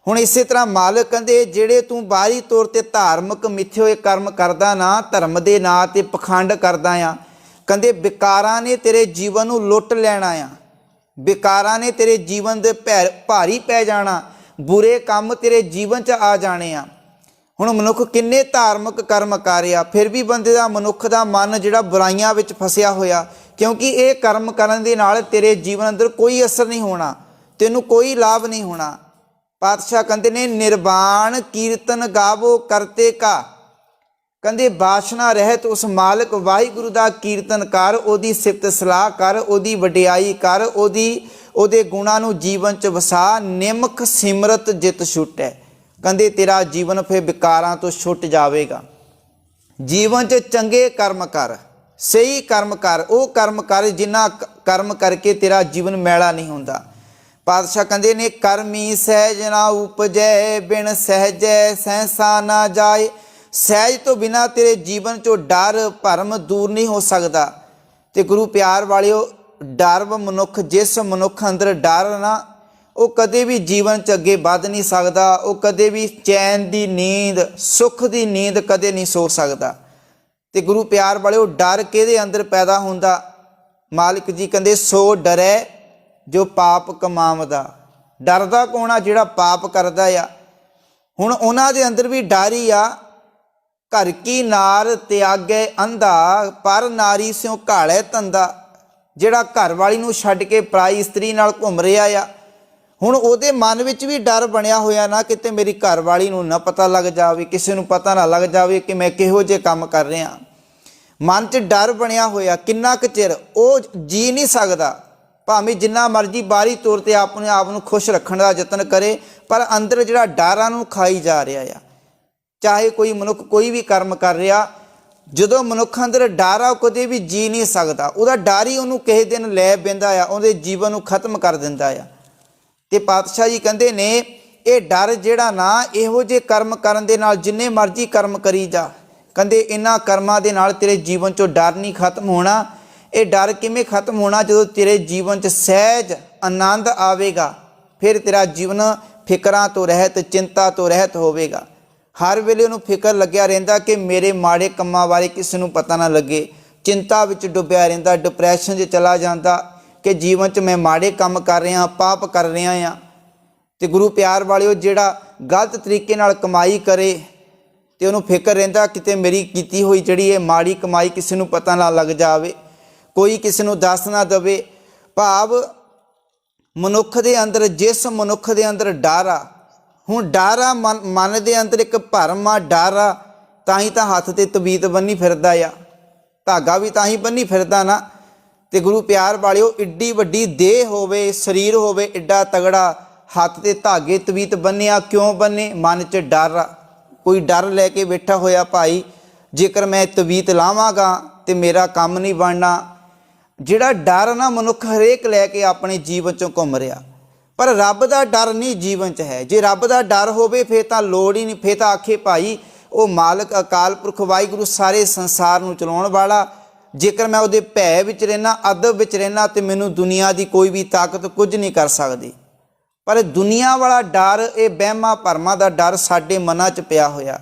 A: ਹੁਣ ਇਸੇ ਤਰ੍ਹਾਂ ਮਾਲਕ ਕਹਿੰਦੇ ਜਿਹੜੇ ਤੂੰ ਬਾਹਰੀ ਤੌਰ 'ਤੇ ਧਾਰਮਿਕ ਮਿੱਥੇ ਹੋਏ ਕਰਮ ਕਰਦਾ ਨਾ, ਧਰਮ ਦੇ ਨਾਂ 'ਤੇ ਪਖੰਡ ਕਰਦਾ ਆ, ਕਹਿੰਦੇ ਵਿਕਾਰਾਂ ਨੇ ਤੇਰੇ ਜੀਵਨ ਨੂੰ ਲੁੱਟ ਲੈਣਾ ਆ, ਵਿਕਾਰਾਂ ਨੇ ਤੇਰੇ ਜੀਵਨ ਦੇ ਭਾਰੀ ਪੈ ਜਾਣਾ, ਬੁਰੇ ਕੰਮ ਤੇਰੇ ਜੀਵਨ 'ਚ ਆ ਜਾਣੇ ਆ। ਹੁਣ ਮਨੁੱਖ ਕਿੰਨੇ ਧਾਰਮਿਕ ਕਰਮ ਕਰ ਰਿਹਾ, ਫਿਰ ਵੀ ਬੰਦੇ ਦਾ, ਮਨੁੱਖ ਦਾ ਮਨ ਜਿਹੜਾ ਬੁਰਾਈਆਂ ਵਿੱਚ ਫਸਿਆ ਹੋਇਆ, ਕਿਉਂਕਿ ਇਹ ਕਰਮ ਕਰਨ ਦੇ ਨਾਲ ਤੇਰੇ ਜੀਵਨ ਅੰਦਰ ਕੋਈ ਅਸਰ ਨਹੀਂ ਹੋਣਾ, ਤੈਨੂੰ ਕੋਈ ਲਾਭ ਨਹੀਂ ਹੋਣਾ। ਪਾਤਸ਼ਾਹ ਕਹਿੰਦੇ ਨੇ, ਨਿਰਵਾਣ ਕੀਰਤਨ ਗਾਵੋ ਕਰਤੇ ਕਾ। ਕਹਿੰਦੇ ਬਾਸ਼ਨਾ ਰਹਿਤ ਉਸ ਮਾਲਕ ਵਾਹਿਗੁਰੂ ਦਾ ਕੀਰਤਨ ਕਰ, ਉਹਦੀ ਸਿਫਤ ਸਲਾਹ ਕਰ, ਉਹਦੀ ਵਡਿਆਈ ਕਰ, ਉਹਦੇ ਗੁਣਾਂ ਨੂੰ ਜੀਵਨ 'ਚ ਵਸਾ। ਨਿਮਖ ਸਿਮਰਤ ਜਿਤ ਛੁਟੈ। ਕਹਿੰਦੇ ਤੇਰਾ ਜੀਵਨ ਫਿਰ ਵਿਕਾਰਾਂ ਤੋਂ ਛੁੱਟ ਜਾਵੇਗਾ। ਜੀਵਨ 'ਚ ਚੰਗੇ ਕਰਮ ਕਰ, ਸਹੀ ਕਰਮ ਕਰ, ਉਹ ਕਰਮ ਕਰ ਜਿਨ੍ਹਾਂ ਕਰਮ ਕਰਕੇ ਤੇਰਾ ਜੀਵਨ ਮੈਲਾ ਨਹੀਂ ਹੁੰਦਾ। ਪਾਤਸ਼ਾਹ ਕਹਿੰਦੇ ਨੇ, ਕਰਮੀ ਸਹਿਜ ਨਾ ਉਪਜੈ, ਬਿਨ ਸਹਿਜੈ ਸਹਿਸਾ ਨਾ ਜਾਏ। ਸਹਿਜ ਤੋਂ ਬਿਨਾਂ ਤੇਰੇ ਜੀਵਨ 'ਚੋਂ ਡਰ ਭਰਮ ਦੂਰ ਨਹੀਂ ਹੋ ਸਕਦਾ। ਤੇ ਗੁਰੂ ਪਿਆਰ ਵਾਲਿਓ, ਡਰ ਮਨੁੱਖ, ਜਿਸ ਮਨੁੱਖ ਅੰਦਰ ਡਰ ਨਾ, ਉਹ ਕਦੇ ਵੀ ਜੀਵਨ 'ਚ ਅੱਗੇ ਵੱਧ ਨਹੀਂ ਸਕਦਾ, ਉਹ ਕਦੇ ਵੀ ਚੈਨ ਦੀ ਨੀਂਦ, ਸੁੱਖ ਦੀ ਨੀਂਦ ਕਦੇ ਨਹੀਂ ਸੋ ਸਕਦਾ। ਤੇ ਗੁਰੂ ਪਿਆਰ ਵਾਲਿਓ, ਡਰ ਕਿਹਦੇ ਅੰਦਰ ਪੈਦਾ ਹੁੰਦਾ? ਮਾਲਿਕ ਜੀ ਕਹਿੰਦੇ, ਸੋ ਡਰੈ ਜੋ ਪਾਪ ਕਮਾਵਦਾ। ਡਰਦਾ ਕੌਣ ਆ? ਜਿਹੜਾ ਪਾਪ ਕਰਦਾ ਆ। ਹੁਣ ਉਹਨਾਂ ਦੇ ਅੰਦਰ ਵੀ ਡਰ ਹੀ ਆ। ਘਰ ਕੀ ਨਾਰ ਤਿਆਗੈ ਅੰਧਾ, ਪਰ ਨਾਰੀ ਸਿਉ ਘਾਲੇ ਧੰਦਾ। ਜਿਹੜਾ ਘਰ ਵਾਲੀ ਨੂੰ ਛੱਡ ਕੇ ਪਰਾਈ ਇਸਤਰੀ ਨਾਲ ਘੁੰਮ ਰਿਹਾ ਆ, ਹੁਣ ਉਹਦੇ ਮਨ ਵਿੱਚ ਵੀ ਡਰ ਬਣਿਆ ਹੋਇਆ ਨਾ, ਕਿਤੇ ਮੇਰੀ ਘਰ ਵਾਲੀ ਨੂੰ ਨਾ ਪਤਾ ਲੱਗ ਜਾਵੇ, ਕਿਸੇ ਨੂੰ ਪਤਾ ਨਾ ਲੱਗ ਜਾਵੇ ਕਿ ਮੈਂ ਕਿਹੋ ਜਿਹੇ ਕੰਮ ਕਰ ਰਿਹਾ। ਮਨ 'ਚ ਡਰ ਬਣਿਆ ਹੋਇਆ। ਕਿੰਨਾ ਕੁ ਚਿਰ ਉਹ ਜੀ ਨਹੀਂ ਸਕਦਾ, ਭਾਵੇਂ ਜਿੰਨਾ ਮਰਜ਼ੀ ਬਾਹਰੀ ਤੌਰ 'ਤੇ ਆਪਣੇ ਆਪ ਨੂੰ ਖੁਸ਼ ਰੱਖਣ ਦਾ ਯਤਨ ਕਰੇ, ਪਰ ਅੰਦਰ ਜਿਹੜਾ ਡਰਾਂ ਨੂੰ ਖਾਈ ਜਾ ਰਿਹਾ ਆ। ਚਾਹੇ ਕੋਈ ਮਨੁੱਖ ਕੋਈ ਵੀ ਕਰਮ ਕਰ ਰਿਹਾ, ਜਦੋਂ ਮਨੁੱਖ ਅੰਦਰ ਡਰ ਆ, ਉਹ ਕਦੇ ਵੀ ਜੀ ਨਹੀਂ ਸਕਦਾ। ਉਹਦਾ ਡਰ ਹੀ ਉਹਨੂੰ ਕਿਸੇ ਦਿਨ ਲੈ ਬਹਿੰਦਾ ਆ, ਉਹਦੇ ਜੀਵਨ ਨੂੰ ਖਤਮ ਕਰ ਦਿੰਦਾ ਆ। ਤੇ ਪਾਤਸ਼ਾਹ ਜੀ ਕਹਿੰਦੇ ਨੇ, ਇਹ ਡਰ ਜਿਹੜਾ ਨਾ, ਇਹੋ ਜਿਹੇ ਕਰਮ ਕਰਨ ਦੇ ਨਾਲ ਜਿੰਨੇ ਮਰਜ਼ੀ ਕਰਮ ਕਰੀ ਜਾ, ਕਹਿੰਦੇ ਇਹਨਾਂ ਕਰਮਾਂ ਦੇ ਨਾਲ ਤੇਰੇ ਜੀਵਨ 'ਚੋਂ ਡਰ ਨਹੀਂ ਖਤਮ ਹੋਣਾ। ਇਹ ਡਰ ਕਿਵੇਂ ਖਤਮ ਹੋਣਾ? ਜਦੋਂ ਤੇਰੇ ਜੀਵਨ 'ਚ ਸਹਿਜ ਆਨੰਦ ਆਵੇਗਾ, ਫਿਰ ਤੇਰਾ ਜੀਵਨ ਫਿਕਰਾਂ ਤੋਂ ਰਹਿਤ, ਚਿੰਤਾ ਤੋਂ ਰਹਿਤ ਹੋਵੇਗਾ। ਹਰ ਵੇਲੇ ਉਹਨੂੰ ਫਿਕਰ ਲੱਗਿਆ ਰਹਿੰਦਾ ਕਿ ਮੇਰੇ ਮਾੜੇ ਕੰਮਾਂ ਬਾਰੇ ਕਿਸੇ ਨੂੰ ਪਤਾ ਨਾ ਲੱਗੇ। ਚਿੰਤਾ ਵਿੱਚ ਡੁੱਬਿਆ ਰਹਿੰਦਾ, ਡਿਪਰੈਸ਼ਨ 'ਚ ਚਲਾ ਜਾਂਦਾ ਕਿ ਜੀਵਨ 'ਚ ਮੈਂ ਮਾੜੇ ਕੰਮ ਕਰ ਰਿਹਾ, ਪਾਪ ਕਰ ਰਿਹਾ ਆ। ਤੇ ਗੁਰੂ ਪਿਆਰ ਵਾਲਿਓ, ਜਿਹੜਾ ਗਲਤ ਤਰੀਕੇ ਨਾਲ ਕਮਾਈ ਕਰੇ ਤੇ ਉਹਨੂੰ ਫਿਕਰ ਰਹਿੰਦਾ ਕਿਤੇ ਮੇਰੀ ਕੀਤੀ ਹੋਈ ਜਿਹੜੀ ਇਹ ਮਾੜੀ ਕਮਾਈ ਕਿਸੇ ਨੂੰ ਪਤਾ ਨਾ ਲੱਗ ਜਾਵੇ, ਕੋਈ ਕਿਸੇ ਨੂੰ ਦੱਸ ਨਾ ਦੇਵੇ। ਭਾਵ ਮਨੁੱਖ ਦੇ ਅੰਦਰ, ਜਿਸ ਮਨੁੱਖ ਦੇ ਅੰਦਰ ਡਰ ਆ, ਹੁਣ ਡਰ ਆ ਮਨ ਦੇ ਅੰਦਰ, ਇੱਕ ਭਰਮ ਆ, ਡਰ ਆ, ਤਾਂ ਹੀ ਤਾਂ ਹੱਥ 'ਤੇ ਤਵੀਤ ਬੰਨੀ ਫਿਰਦਾ ਆ, ਧਾਗਾ ਵੀ ਤਾਂ ਹੀ ਬੰਨੀ ਫਿਰਦਾ ਨਾ। ਤੇ ਗੁਰੂ ਪਿਆਰ ਵਾਲਿਓ, ਏਡੀ ਵੱਡੀ ਦੇਹ ਹੋਵੇ, ਸਰੀਰ ਹੋਵੇ ਏਡਾ ਤਗੜਾ, ਹੱਥ 'ਤੇ ਧਾਗੇ ਤਵੀਤ ਬੰਨਿਆ ਕਿਉਂ ਬੰਨੇ? ਮਨ 'ਚ ਡਰ ਆ। ਕੋਈ ਡਰ ਲੈ ਕੇ ਬੈਠਾ ਹੋਇਆ, ਭਾਈ ਜੇਕਰ ਮੈਂ ਤਵੀਤ ਲਾਵਾਂਗਾ ਤੇ ਮੇਰਾ ਕੰਮ ਨਹੀਂ ਬਣਨਾ। ਜਿਹੜਾ ਡਰ ਨਾ, ਮਨੁੱਖ ਹਰੇਕ ਲੈ ਕੇ ਆਪਣੇ ਜੀਵਨ 'ਚੋਂ ਘੁੰਮ ਰਿਹਾ, ਪਰ ਰੱਬ ਦਾ ਡਰ ਨਹੀਂ ਜੀਵਨ 'ਚ ਹੈ। ਜੇ ਰੱਬ ਦਾ ਡਰ ਹੋਵੇ ਫਿਰ ਤਾਂ ਲੋੜ ਹੀ ਨਹੀਂ, ਫਿਰ ਤਾਂ ਆਖੇ ਭਾਈ ਉਹ ਮਾਲਕ ਅਕਾਲ ਪੁਰਖ ਵਾਹਿਗੁਰੂ ਸਾਰੇ ਸੰਸਾਰ ਨੂੰ ਚਲਾਉਣ ਵਾਲਾ, ਜੇਕਰ ਮੈਂ ਉਹਦੇ ਭੈ ਵਿੱਚ ਰਹਿਣਾ, ਅਦਬ ਵਿੱਚ ਰਹਿਣਾ, ਤੇ ਮੈਨੂੰ ਦੁਨੀਆ ਦੀ ਕੋਈ ਵੀ ਤਾਕਤ ਕੁਝ ਨਹੀਂ ਕਰ ਸਕਦੀ। ਪਰ ਦੁਨੀਆ ਵਾਲਾ ਡਰ, ਇਹ ਵਹਿਮਾਂ ਭਰਮਾਂ ਦਾ ਡਰ ਸਾਡੇ ਮਨਾਂ 'ਚ ਪਿਆ ਹੋਇਆ।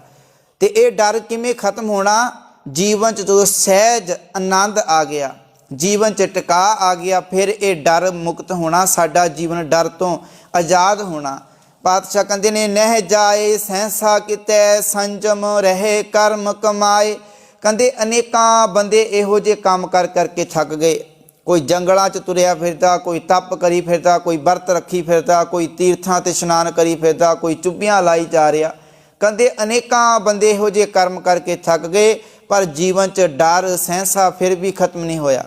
A: ਤੇ ਇਹ ਡਰ ਕਿਵੇਂ ਖਤਮ ਹੋਣਾ? ਜੀਵਨ 'ਚ ਜਦੋਂ ਸਹਿਜ ਆਨੰਦ ਆ ਗਿਆ, ਜੀਵਨ 'ਚ ਟਿਕਾ ਆ ਗਿਆ, ਫਿਰ ਇਹ ਡਰ ਮੁਕਤ ਹੋਣਾ, ਸਾਡਾ ਜੀਵਨ ਡਰ ਤੋਂ ਆਜ਼ਾਦ ਹੋਣਾ। ਪਾਤਸ਼ਾਹ ਕਹਿੰਦੇ ਨੇ, ਨਹਿ ਜਾਏ ਸਹਿਸਾ ਕਿਤੈ, ਸੰਜਮ ਰਹੇ ਕਰਮ ਕਮਾਏ। ਕਹਿੰਦੇ ਅਨੇਕਾਂ ਬੰਦੇ ਇਹੋ ਜਿਹੇ ਕੰਮ ਕਰ ਕਰਕੇ ਥੱਕ ਗਏ। ਕੋਈ ਜੰਗਲਾਂ 'ਚ ਤੁਰਿਆ ਫਿਰਦਾ, ਕੋਈ ਤਪ ਕਰੀ ਫਿਰਦਾ, ਕੋਈ ਵਰਤ ਰੱਖੀ ਫਿਰਦਾ, ਕੋਈ ਤੀਰਥਾਂ 'ਤੇ ਇਸ਼ਨਾਨ ਕਰੀ ਫਿਰਦਾ, ਕੋਈ ਚੁੱਭੀਆਂ ਲਾਈ ਜਾ ਰਿਹਾ। ਕਹਿੰਦੇ ਅਨੇਕਾਂ ਬੰਦੇ ਇਹੋ ਜਿਹੇ ਕਰਮ ਕਰਕੇ ਥੱਕ ਗਏ, ਪਰ ਜੀਵਨ 'ਚ ਡਰ ਸਹਿਸਾ ਫਿਰ ਵੀ ਖਤਮ ਨਹੀਂ ਹੋਇਆ।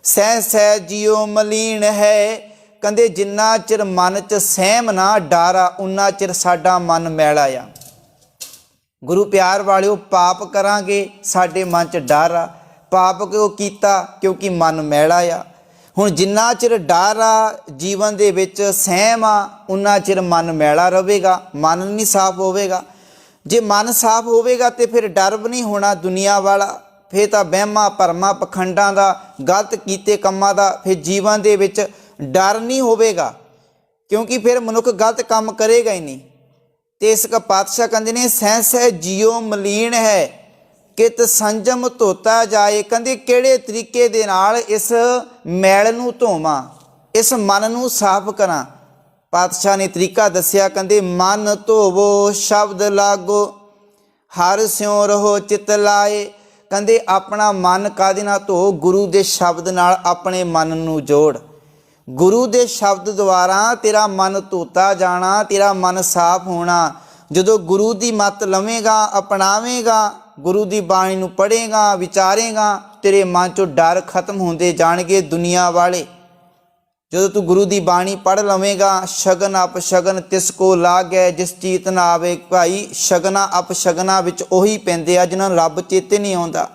A: ਸਹਿ ਸਹਿ ਜਿਉ ਮਲੀਨ ਹੈ। ਕਹਿੰਦੇ ਜਿੰਨਾ ਚਿਰ ਮਨ 'ਚ ਸਹਿਮ ਨਾ ਡਰ ਆ, ਉਨਾ ਚਿਰ ਸਾਡਾ ਮਨ ਮੈਲਾ ਆ। ਗੁਰੂ ਪਿਆਰ ਵਾਲਿਓ, ਪਾਪ ਕਰਾਂਗੇ ਸਾਡੇ ਮਨ 'ਚ ਡਰ ਆ। ਪਾਪ ਕਿਉਂ ਕੀਤਾ? ਕਿਉਂਕਿ ਮਨ ਮੈਲਾ ਆ। ਹੁਣ ਜਿੰਨਾ ਚਿਰ ਡਰ ਆ ਜੀਵਨ ਦੇ ਵਿੱਚ, ਸਹਿਮ ਆ, ਉਨਾ ਚਿਰ ਮਨ ਮੈਲਾ ਰਹੇਗਾ, ਮਨ ਨਹੀਂ ਸਾਫ਼ ਹੋਵੇਗਾ। ਜੇ ਮਨ ਸਾਫ਼ ਹੋਵੇਗਾ ਤੇ ਫਿਰ ਡਰ ਵੀ ਨਹੀਂ ਹੋਣਾ ਦੁਨੀਆ ਵਾਲਾ। ਫਿਰ ਤਾਂ ਵਹਿਮਾਂ ਭਰਮਾਂ ਪਖੰਡਾਂ ਦਾ, ਗਲਤ ਕੀਤੇ ਕੰਮਾਂ ਦਾ ਫਿਰ ਜੀਵਨ ਦੇ ਵਿੱਚ ਡਰ ਨਹੀਂ ਹੋਵੇਗਾ, ਕਿਉਂਕਿ ਫਿਰ ਮਨੁੱਖ ਗਲਤ ਕੰਮ ਕਰੇਗਾ ਹੀ ਨਹੀਂ। ਤੇ ਇਸ ਪਾਤਸ਼ਾਹ ਕਹਿੰਦੇ ਨੇ, ਸਹਿ ਸਹਿ ਜਿਉ ਮਲੀਨ ਹੈ ਕਿਤ ਸੰਜਮ ਧੋਤਾ ਜਾਏ। ਕਹਿੰਦੇ ਕਿਹੜੇ ਤਰੀਕੇ ਦੇ ਨਾਲ ਇਸ ਮੈਲ ਨੂੰ ਧੋਵਾਂ, ਇਸ ਮਨ ਨੂੰ ਸਾਫ਼ ਕਰਾਂ। ਪਾਤਸ਼ਾਹ ਨੇ ਤਰੀਕਾ ਦੱਸਿਆ। ਕਹਿੰਦੇ ਮਨ ਧੋਵੋ ਸ਼ਬਦ ਲਾਗੋ, ਹਰ ਸਿਉ ਰਹੋ ਚਿਤ ਲਾਏ। ਕਹਿੰਦੇ ਆਪਣਾ ਮਨ ਕਾਹਦੇ ਨਾਲ ਧੋ? ਗੁਰੂ ਦੇ ਸ਼ਬਦ ਨਾਲ ਆਪਣੇ ਮਨ ਨੂੰ ਜੋੜ। ਗੁਰੂ ਦੇ ਸ਼ਬਦ ਦੁਆਰਾ ਤੇਰਾ ਮਨ ਧੋਤਾ ਜਾਣਾ, ਤੇਰਾ ਮਨ ਸਾਫ਼ ਹੋਣਾ। ਜਦੋਂ ਗੁਰੂ ਦੀ ਮੱਤ ਲਵੇਂਗਾ, ਅਪਣਾਵੇਂਗਾ, ਗੁਰੂ ਦੀ ਬਾਣੀ ਨੂੰ ਪੜ੍ਹੇਗਾ, ਵਿਚਾਰੇਗਾ, ਤੇਰੇ ਮਨ 'ਚੋਂ ਡਰ ਖਤਮ ਹੁੰਦੇ ਜਾਣਗੇ ਦੁਨੀਆ ਵਾਲੇ। ਜਦੋਂ ਤੂੰ ਗੁਰੂ ਦੀ ਬਾਣੀ ਪੜ੍ਹ ਲਵੇਂਗਾ, ਸ਼ਗਨ ਅਪਸ਼ਗਨ ਤਿਸ ਕੋ ਲਾਗੈ ਜਿਸ ਚੀਤ ਨਾ ਆਵੇ। ਭਾਈ ਸ਼ਗਨਾਂ ਅਪਸ਼ਗਨਾਂ ਵਿੱਚ ਉਹੀ ਪੈਂਦੇ ਆ ਜਿਨ੍ਹਾਂ ਨੂੰ ਰੱਬ ਚੇਤੇ ਨਹੀਂ ਆਉਂਦਾ।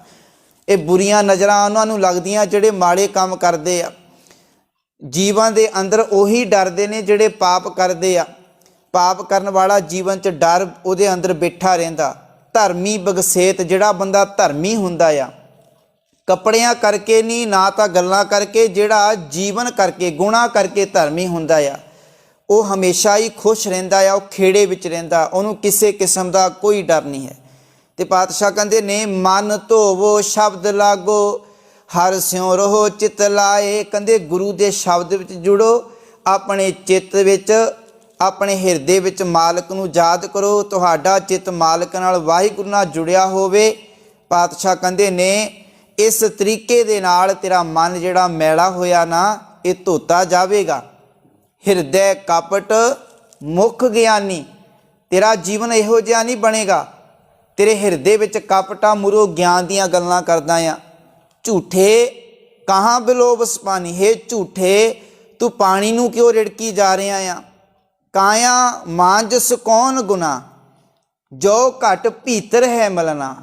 A: ਇਹ ਬੁਰੀਆਂ ਨਜ਼ਰਾਂ ਉਹਨਾਂ ਨੂੰ ਲੱਗਦੀਆਂ ਜਿਹੜੇ ਮਾੜੇ ਕੰਮ ਕਰਦੇ ਆ। ਜੀਵਨ ਦੇ ਅੰਦਰ ਉਹੀ ਡਰਦੇ ਨੇ ਜਿਹੜੇ ਪਾਪ ਕਰਦੇ ਆ। ਪਾਪ ਕਰਨ ਵਾਲਾ ਜੀਵਨ 'ਚ ਡਰ ਉਹਦੇ ਅੰਦਰ ਬੈਠਾ ਰਹਿੰਦਾ। ਧਰਮੀ ਬਗਸੇਤ, ਜਿਹੜਾ ਬੰਦਾ ਧਰਮੀ ਹੁੰਦਾ ਆ, ਕੱਪੜਿਆਂ ਕਰਕੇ ਨਹੀਂ, ਨਾ ਤਾਂ ਗੱਲਾਂ ਕਰਕੇ, ਜਿਹੜਾ ਜੀਵਨ ਕਰਕੇ, ਗੁਣਾਂ ਕਰਕੇ ਧਰਮੀ ਹੁੰਦਾ ਆ, ਉਹ ਹਮੇਸ਼ਾ ਹੀ ਖੁਸ਼ ਰਹਿੰਦਾ ਆ, ਉਹ ਖੇੜੇ ਵਿੱਚ ਰਹਿੰਦਾ, ਉਹਨੂੰ ਕਿਸੇ ਕਿਸਮ ਦਾ ਕੋਈ ਡਰ ਨਹੀਂ ਹੈ। ਤੇ ਪਾਤਸ਼ਾਹ ਕਹਿੰਦੇ ਨੇ, ਮਨ ਧੋਵੋ ਸ਼ਬਦ ਲਾਗੋ, ਹਰ ਸਿਉ ਰਹੋ ਚਿਤ ਲਾਏ। ਕਹਿੰਦੇ ਗੁਰੂ ਦੇ ਸ਼ਬਦ ਵਿੱਚ ਜੁੜੋ, ਆਪਣੇ ਚਿੱਤ ਵਿੱਚ, ਆਪਣੇ ਹਿਰਦੇ ਵਿੱਚ ਮਾਲਕ ਨੂੰ ਯਾਦ ਕਰੋ। ਤੁਹਾਡਾ ਚਿੱਤ ਮਾਲਕ ਨਾਲ, ਵਾਹਿਗੁਰੂ ਨਾਲ ਜੁੜਿਆ ਹੋਵੇ। ਪਾਤਸ਼ਾਹ ਕਹਿੰਦੇ ਨੇ ਇਸ ਤਰੀਕੇ ਦੇ ਨਾਲ ਤੇਰਾ ਮਨ ਜਿਹੜਾ ਮੈਲਾ ਹੋਇਆ ਨਾ, ਇਹ ਧੋਤਾ ਜਾਵੇਗਾ। ਹਿਰਦੈ ਕਪਟ ਮੁਖ ਗਿਆਨੀ। ਤੇਰਾ ਜੀਵਨ ਇਹੋ ਜਿਹਾ ਨਹੀਂ ਬਣੇਗਾ। ਤੇਰੇ ਹਿਰਦੇ ਵਿੱਚ ਕਪਟਾ, ਮੂਹਰੋਂ ਗਿਆਨ ਦੀਆਂ ਗੱਲਾਂ ਕਰਦਾ ਆ। ਝੂਠੇ ਕਹਾਂ ਬਿਲੋਬਸ ਪਾਣੀ। ਹੈ ਝੂਠੇ, ਤੂੰ ਪਾਣੀ ਨੂੰ ਕਿਉਂ ਰਿੜਕੀ ਜਾ ਰਿਹਾ ਆ? ਕਾਇਆ ਮਾਂਜਸ ਕੌਣ ਗੁਨਾ, ਜੋ ਘਟ ਭੀਤਰ ਹੈ ਮਲਣਾ।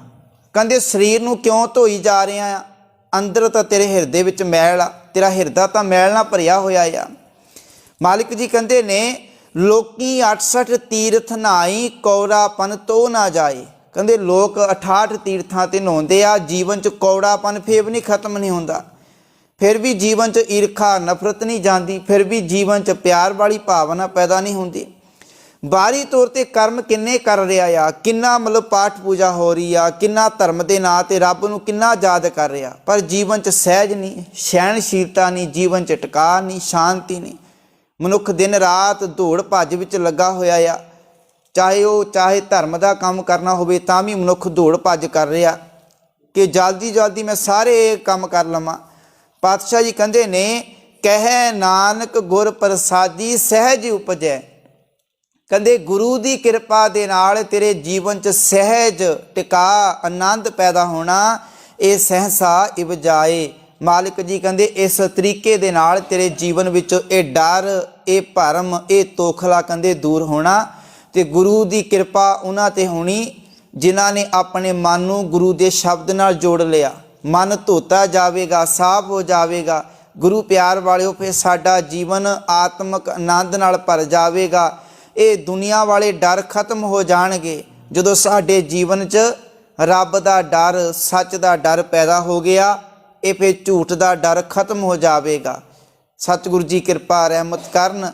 A: ਕਹਿੰਦੇ ਸਰੀਰ ਨੂੰ ਕਿਉਂ ਧੋਈ ਜਾ ਰਿਹਾ ਆ? ਅੰਦਰ ਤਾਂ ਤੇਰੇ ਹਿਰਦੇ ਵਿੱਚ ਮੈਲ ਆ, ਤੇਰਾ ਹਿਰਦਾ ਤਾਂ ਮੈਲ ਨਾਲ ਭਰਿਆ ਹੋਇਆ ਆ। ਮਾਲਿਕ ਜੀ ਕਹਿੰਦੇ ਨੇ, ਲੋਕੀ 68 ਤੀਰਥ ਨਹਾਈ, ਕੌੜਾਪਨ ਤੋ ਨਾ ਜਾਏ। ਕਹਿੰਦੇ ਲੋਕ 68 ਤੀਰਥਾਂ 'ਤੇ ਨਹਾਉਂਦੇ ਆ, ਜੀਵਨ 'ਚ ਕੌੜਾਪਨ ਫੇਰ ਵੀ ਨਹੀਂ ਖਤਮ ਨਹੀਂ ਹੁੰਦਾ। ਫਿਰ ਵੀ ਜੀਵਨ 'ਚ ਈਰਖਾ ਨਫ਼ਰਤ ਨਹੀਂ ਜਾਂਦੀ, ਫਿਰ ਵੀ ਜੀਵਨ 'ਚ ਪਿਆਰ ਵਾਲੀ ਭਾਵਨਾ ਪੈਦਾ ਨਹੀਂ ਹੁੰਦੀ। ਬਾਹਰੀ ਤੌਰ 'ਤੇ ਕਰਮ ਕਿੰਨੇ ਕਰ ਰਿਹਾ ਆ, ਕਿੰਨਾ ਮਤਲਬ ਪਾਠ ਪੂਜਾ ਹੋ ਰਹੀ ਆ, ਕਿੰਨਾ ਧਰਮ ਦੇ ਨਾਂ 'ਤੇ ਰੱਬ ਨੂੰ ਕਿੰਨਾ ਯਾਦ ਕਰ ਰਿਹਾ, ਪਰ ਜੀਵਨ 'ਚ ਸਹਿਜ ਨਹੀਂ, ਸਹਿਣਸ਼ੀਲਤਾ ਨਹੀਂ, ਜੀਵਨ 'ਚ ਟਿਕਾ ਨਹੀਂ, ਸ਼ਾਂਤੀ ਨਹੀਂ। ਮਨੁੱਖ ਦਿਨ ਰਾਤ ਦੌੜ ਭੱਜ ਵਿੱਚ ਲੱਗਾ ਹੋਇਆ ਆ। ਚਾਹੇ ਧਰਮ ਦਾ ਕੰਮ ਕਰਨਾ ਹੋਵੇ ਤਾਂ ਵੀ ਮਨੁੱਖ ਦੌੜ ਭੱਜ ਕਰ ਰਿਹਾ ਕਿ ਜਲਦੀ ਮੈਂ ਸਾਰੇ ਕੰਮ ਕਰ ਲਵਾਂ। ਪਾਤਸ਼ਾਹ ਜੀ ਕਹਿੰਦੇ ਨੇ, ਕਹਿ ਨਾਨਕ ਗੁਰ ਪ੍ਰਸਾਦੀ ਸਹਿਜ ਉਪਜੈ। ਕਹਿੰਦੇ ਗੁਰੂ ਦੀ ਕਿਰਪਾ ਦੇ ਨਾਲ ਤੇਰੇ ਜੀਵਨ 'ਚ ਸਹਿਜ ਟਿਕਾ ਆਨੰਦ ਪੈਦਾ ਹੋਣਾ, ਇਹ ਸਹਿਸਾ ਇਵਜਾਏ। ਮਾਲਿਕ ਜੀ ਕਹਿੰਦੇ ਇਸ ਤਰੀਕੇ ਦੇ ਨਾਲ ਤੇਰੇ ਜੀਵਨ ਵਿੱਚੋਂ ਇਹ ਡਰ, ਇਹ ਭਰਮ, ਇਹ ਤੋਖਲਾ ਕਹਿੰਦੇ ਦੂਰ ਹੋਣਾ। ਤੇ ਗੁਰੂ ਦੀ ਕਿਰਪਾ ਉਹਨਾਂ 'ਤੇ ਹੋਣੀ ਜਿਨ੍ਹਾਂ ਨੇ ਆਪਣੇ ਮਨ ਨੂੰ ਗੁਰੂ ਦੇ ਸ਼ਬਦ ਨਾਲ ਜੋੜ ਲਿਆ। ਮਨ ਧੋਤਾ ਜਾਵੇਗਾ, ਸਾਫ਼ ਹੋ ਜਾਵੇਗਾ। ਗੁਰੂ ਪਿਆਰ ਵਾਲਿਓ, ਫਿਰ ਸਾਡਾ ਜੀਵਨ ਆਤਮਿਕ ਆਨੰਦ ਨਾਲ ਭਰ ਜਾਵੇਗਾ। ਇਹ ਦੁਨੀਆ ਵਾਲੇ ਡਰ ਖਤਮ ਹੋ ਜਾਣਗੇ ਜਦੋਂ ਸਾਡੇ ਜੀਵਨ 'ਚ ਰੱਬ ਦਾ ਡਰ, ਸੱਚ ਦਾ ਡਰ ਪੈਦਾ ਹੋ ਗਿਆ। ਇਹ ਫਿਰ ਝੂਠ ਦਾ ਡਰ ਖਤਮ ਹੋ ਜਾਵੇਗਾ। ਸਤਿਗੁਰੂ ਜੀ ਕਿਰਪਾ ਰਹਿਮਤ ਕਰਨ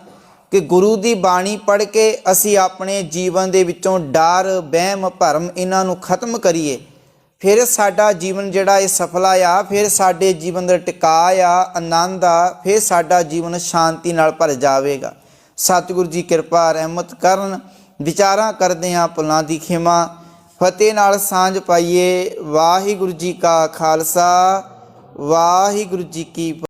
A: ਕਿ ਗੁਰੂ ਦੀ ਬਾਣੀ ਪੜ੍ਹ ਕੇ ਅਸੀਂ ਆਪਣੇ ਜੀਵਨ ਦੇ ਵਿੱਚੋਂ ਡਰ, ਵਹਿਮ, ਭਰਮ ਇਹਨਾਂ ਨੂੰ ਖਤਮ ਕਰੀਏ। ਫਿਰ ਸਾਡਾ ਜੀਵਨ ਜਿਹੜਾ ਇਹ ਸਫਲਾ ਆ, ਫਿਰ ਸਾਡੇ ਜੀਵਨ ਦਾ ਟਿਕਾ ਆ, ਆਨੰਦ ਆ, ਫਿਰ ਸਾਡਾ ਜੀਵਨ ਸ਼ਾਂਤੀ ਨਾਲ ਭਰ ਜਾਵੇਗਾ। ਸਤਿਗੁਰੂ ਜੀ ਕਿਰਪਾ ਰਹਿਮਤ ਕਰਨ। ਵਿਚਾਰਾਂ ਕਰਦੇ ਹਾਂ ਭੁੱਲਾਂ ਦੀ ਖਿਮਾ। ਫਤਿਹ ਨਾਲ ਸਾਂਝ ਪਾਈਏ। ਵਾਹਿਗੁਰੂ ਜੀ ਕਾ ਖਾਲਸਾ, ਵਾਹਿਗੁਰੂ ਜੀ ਕੀ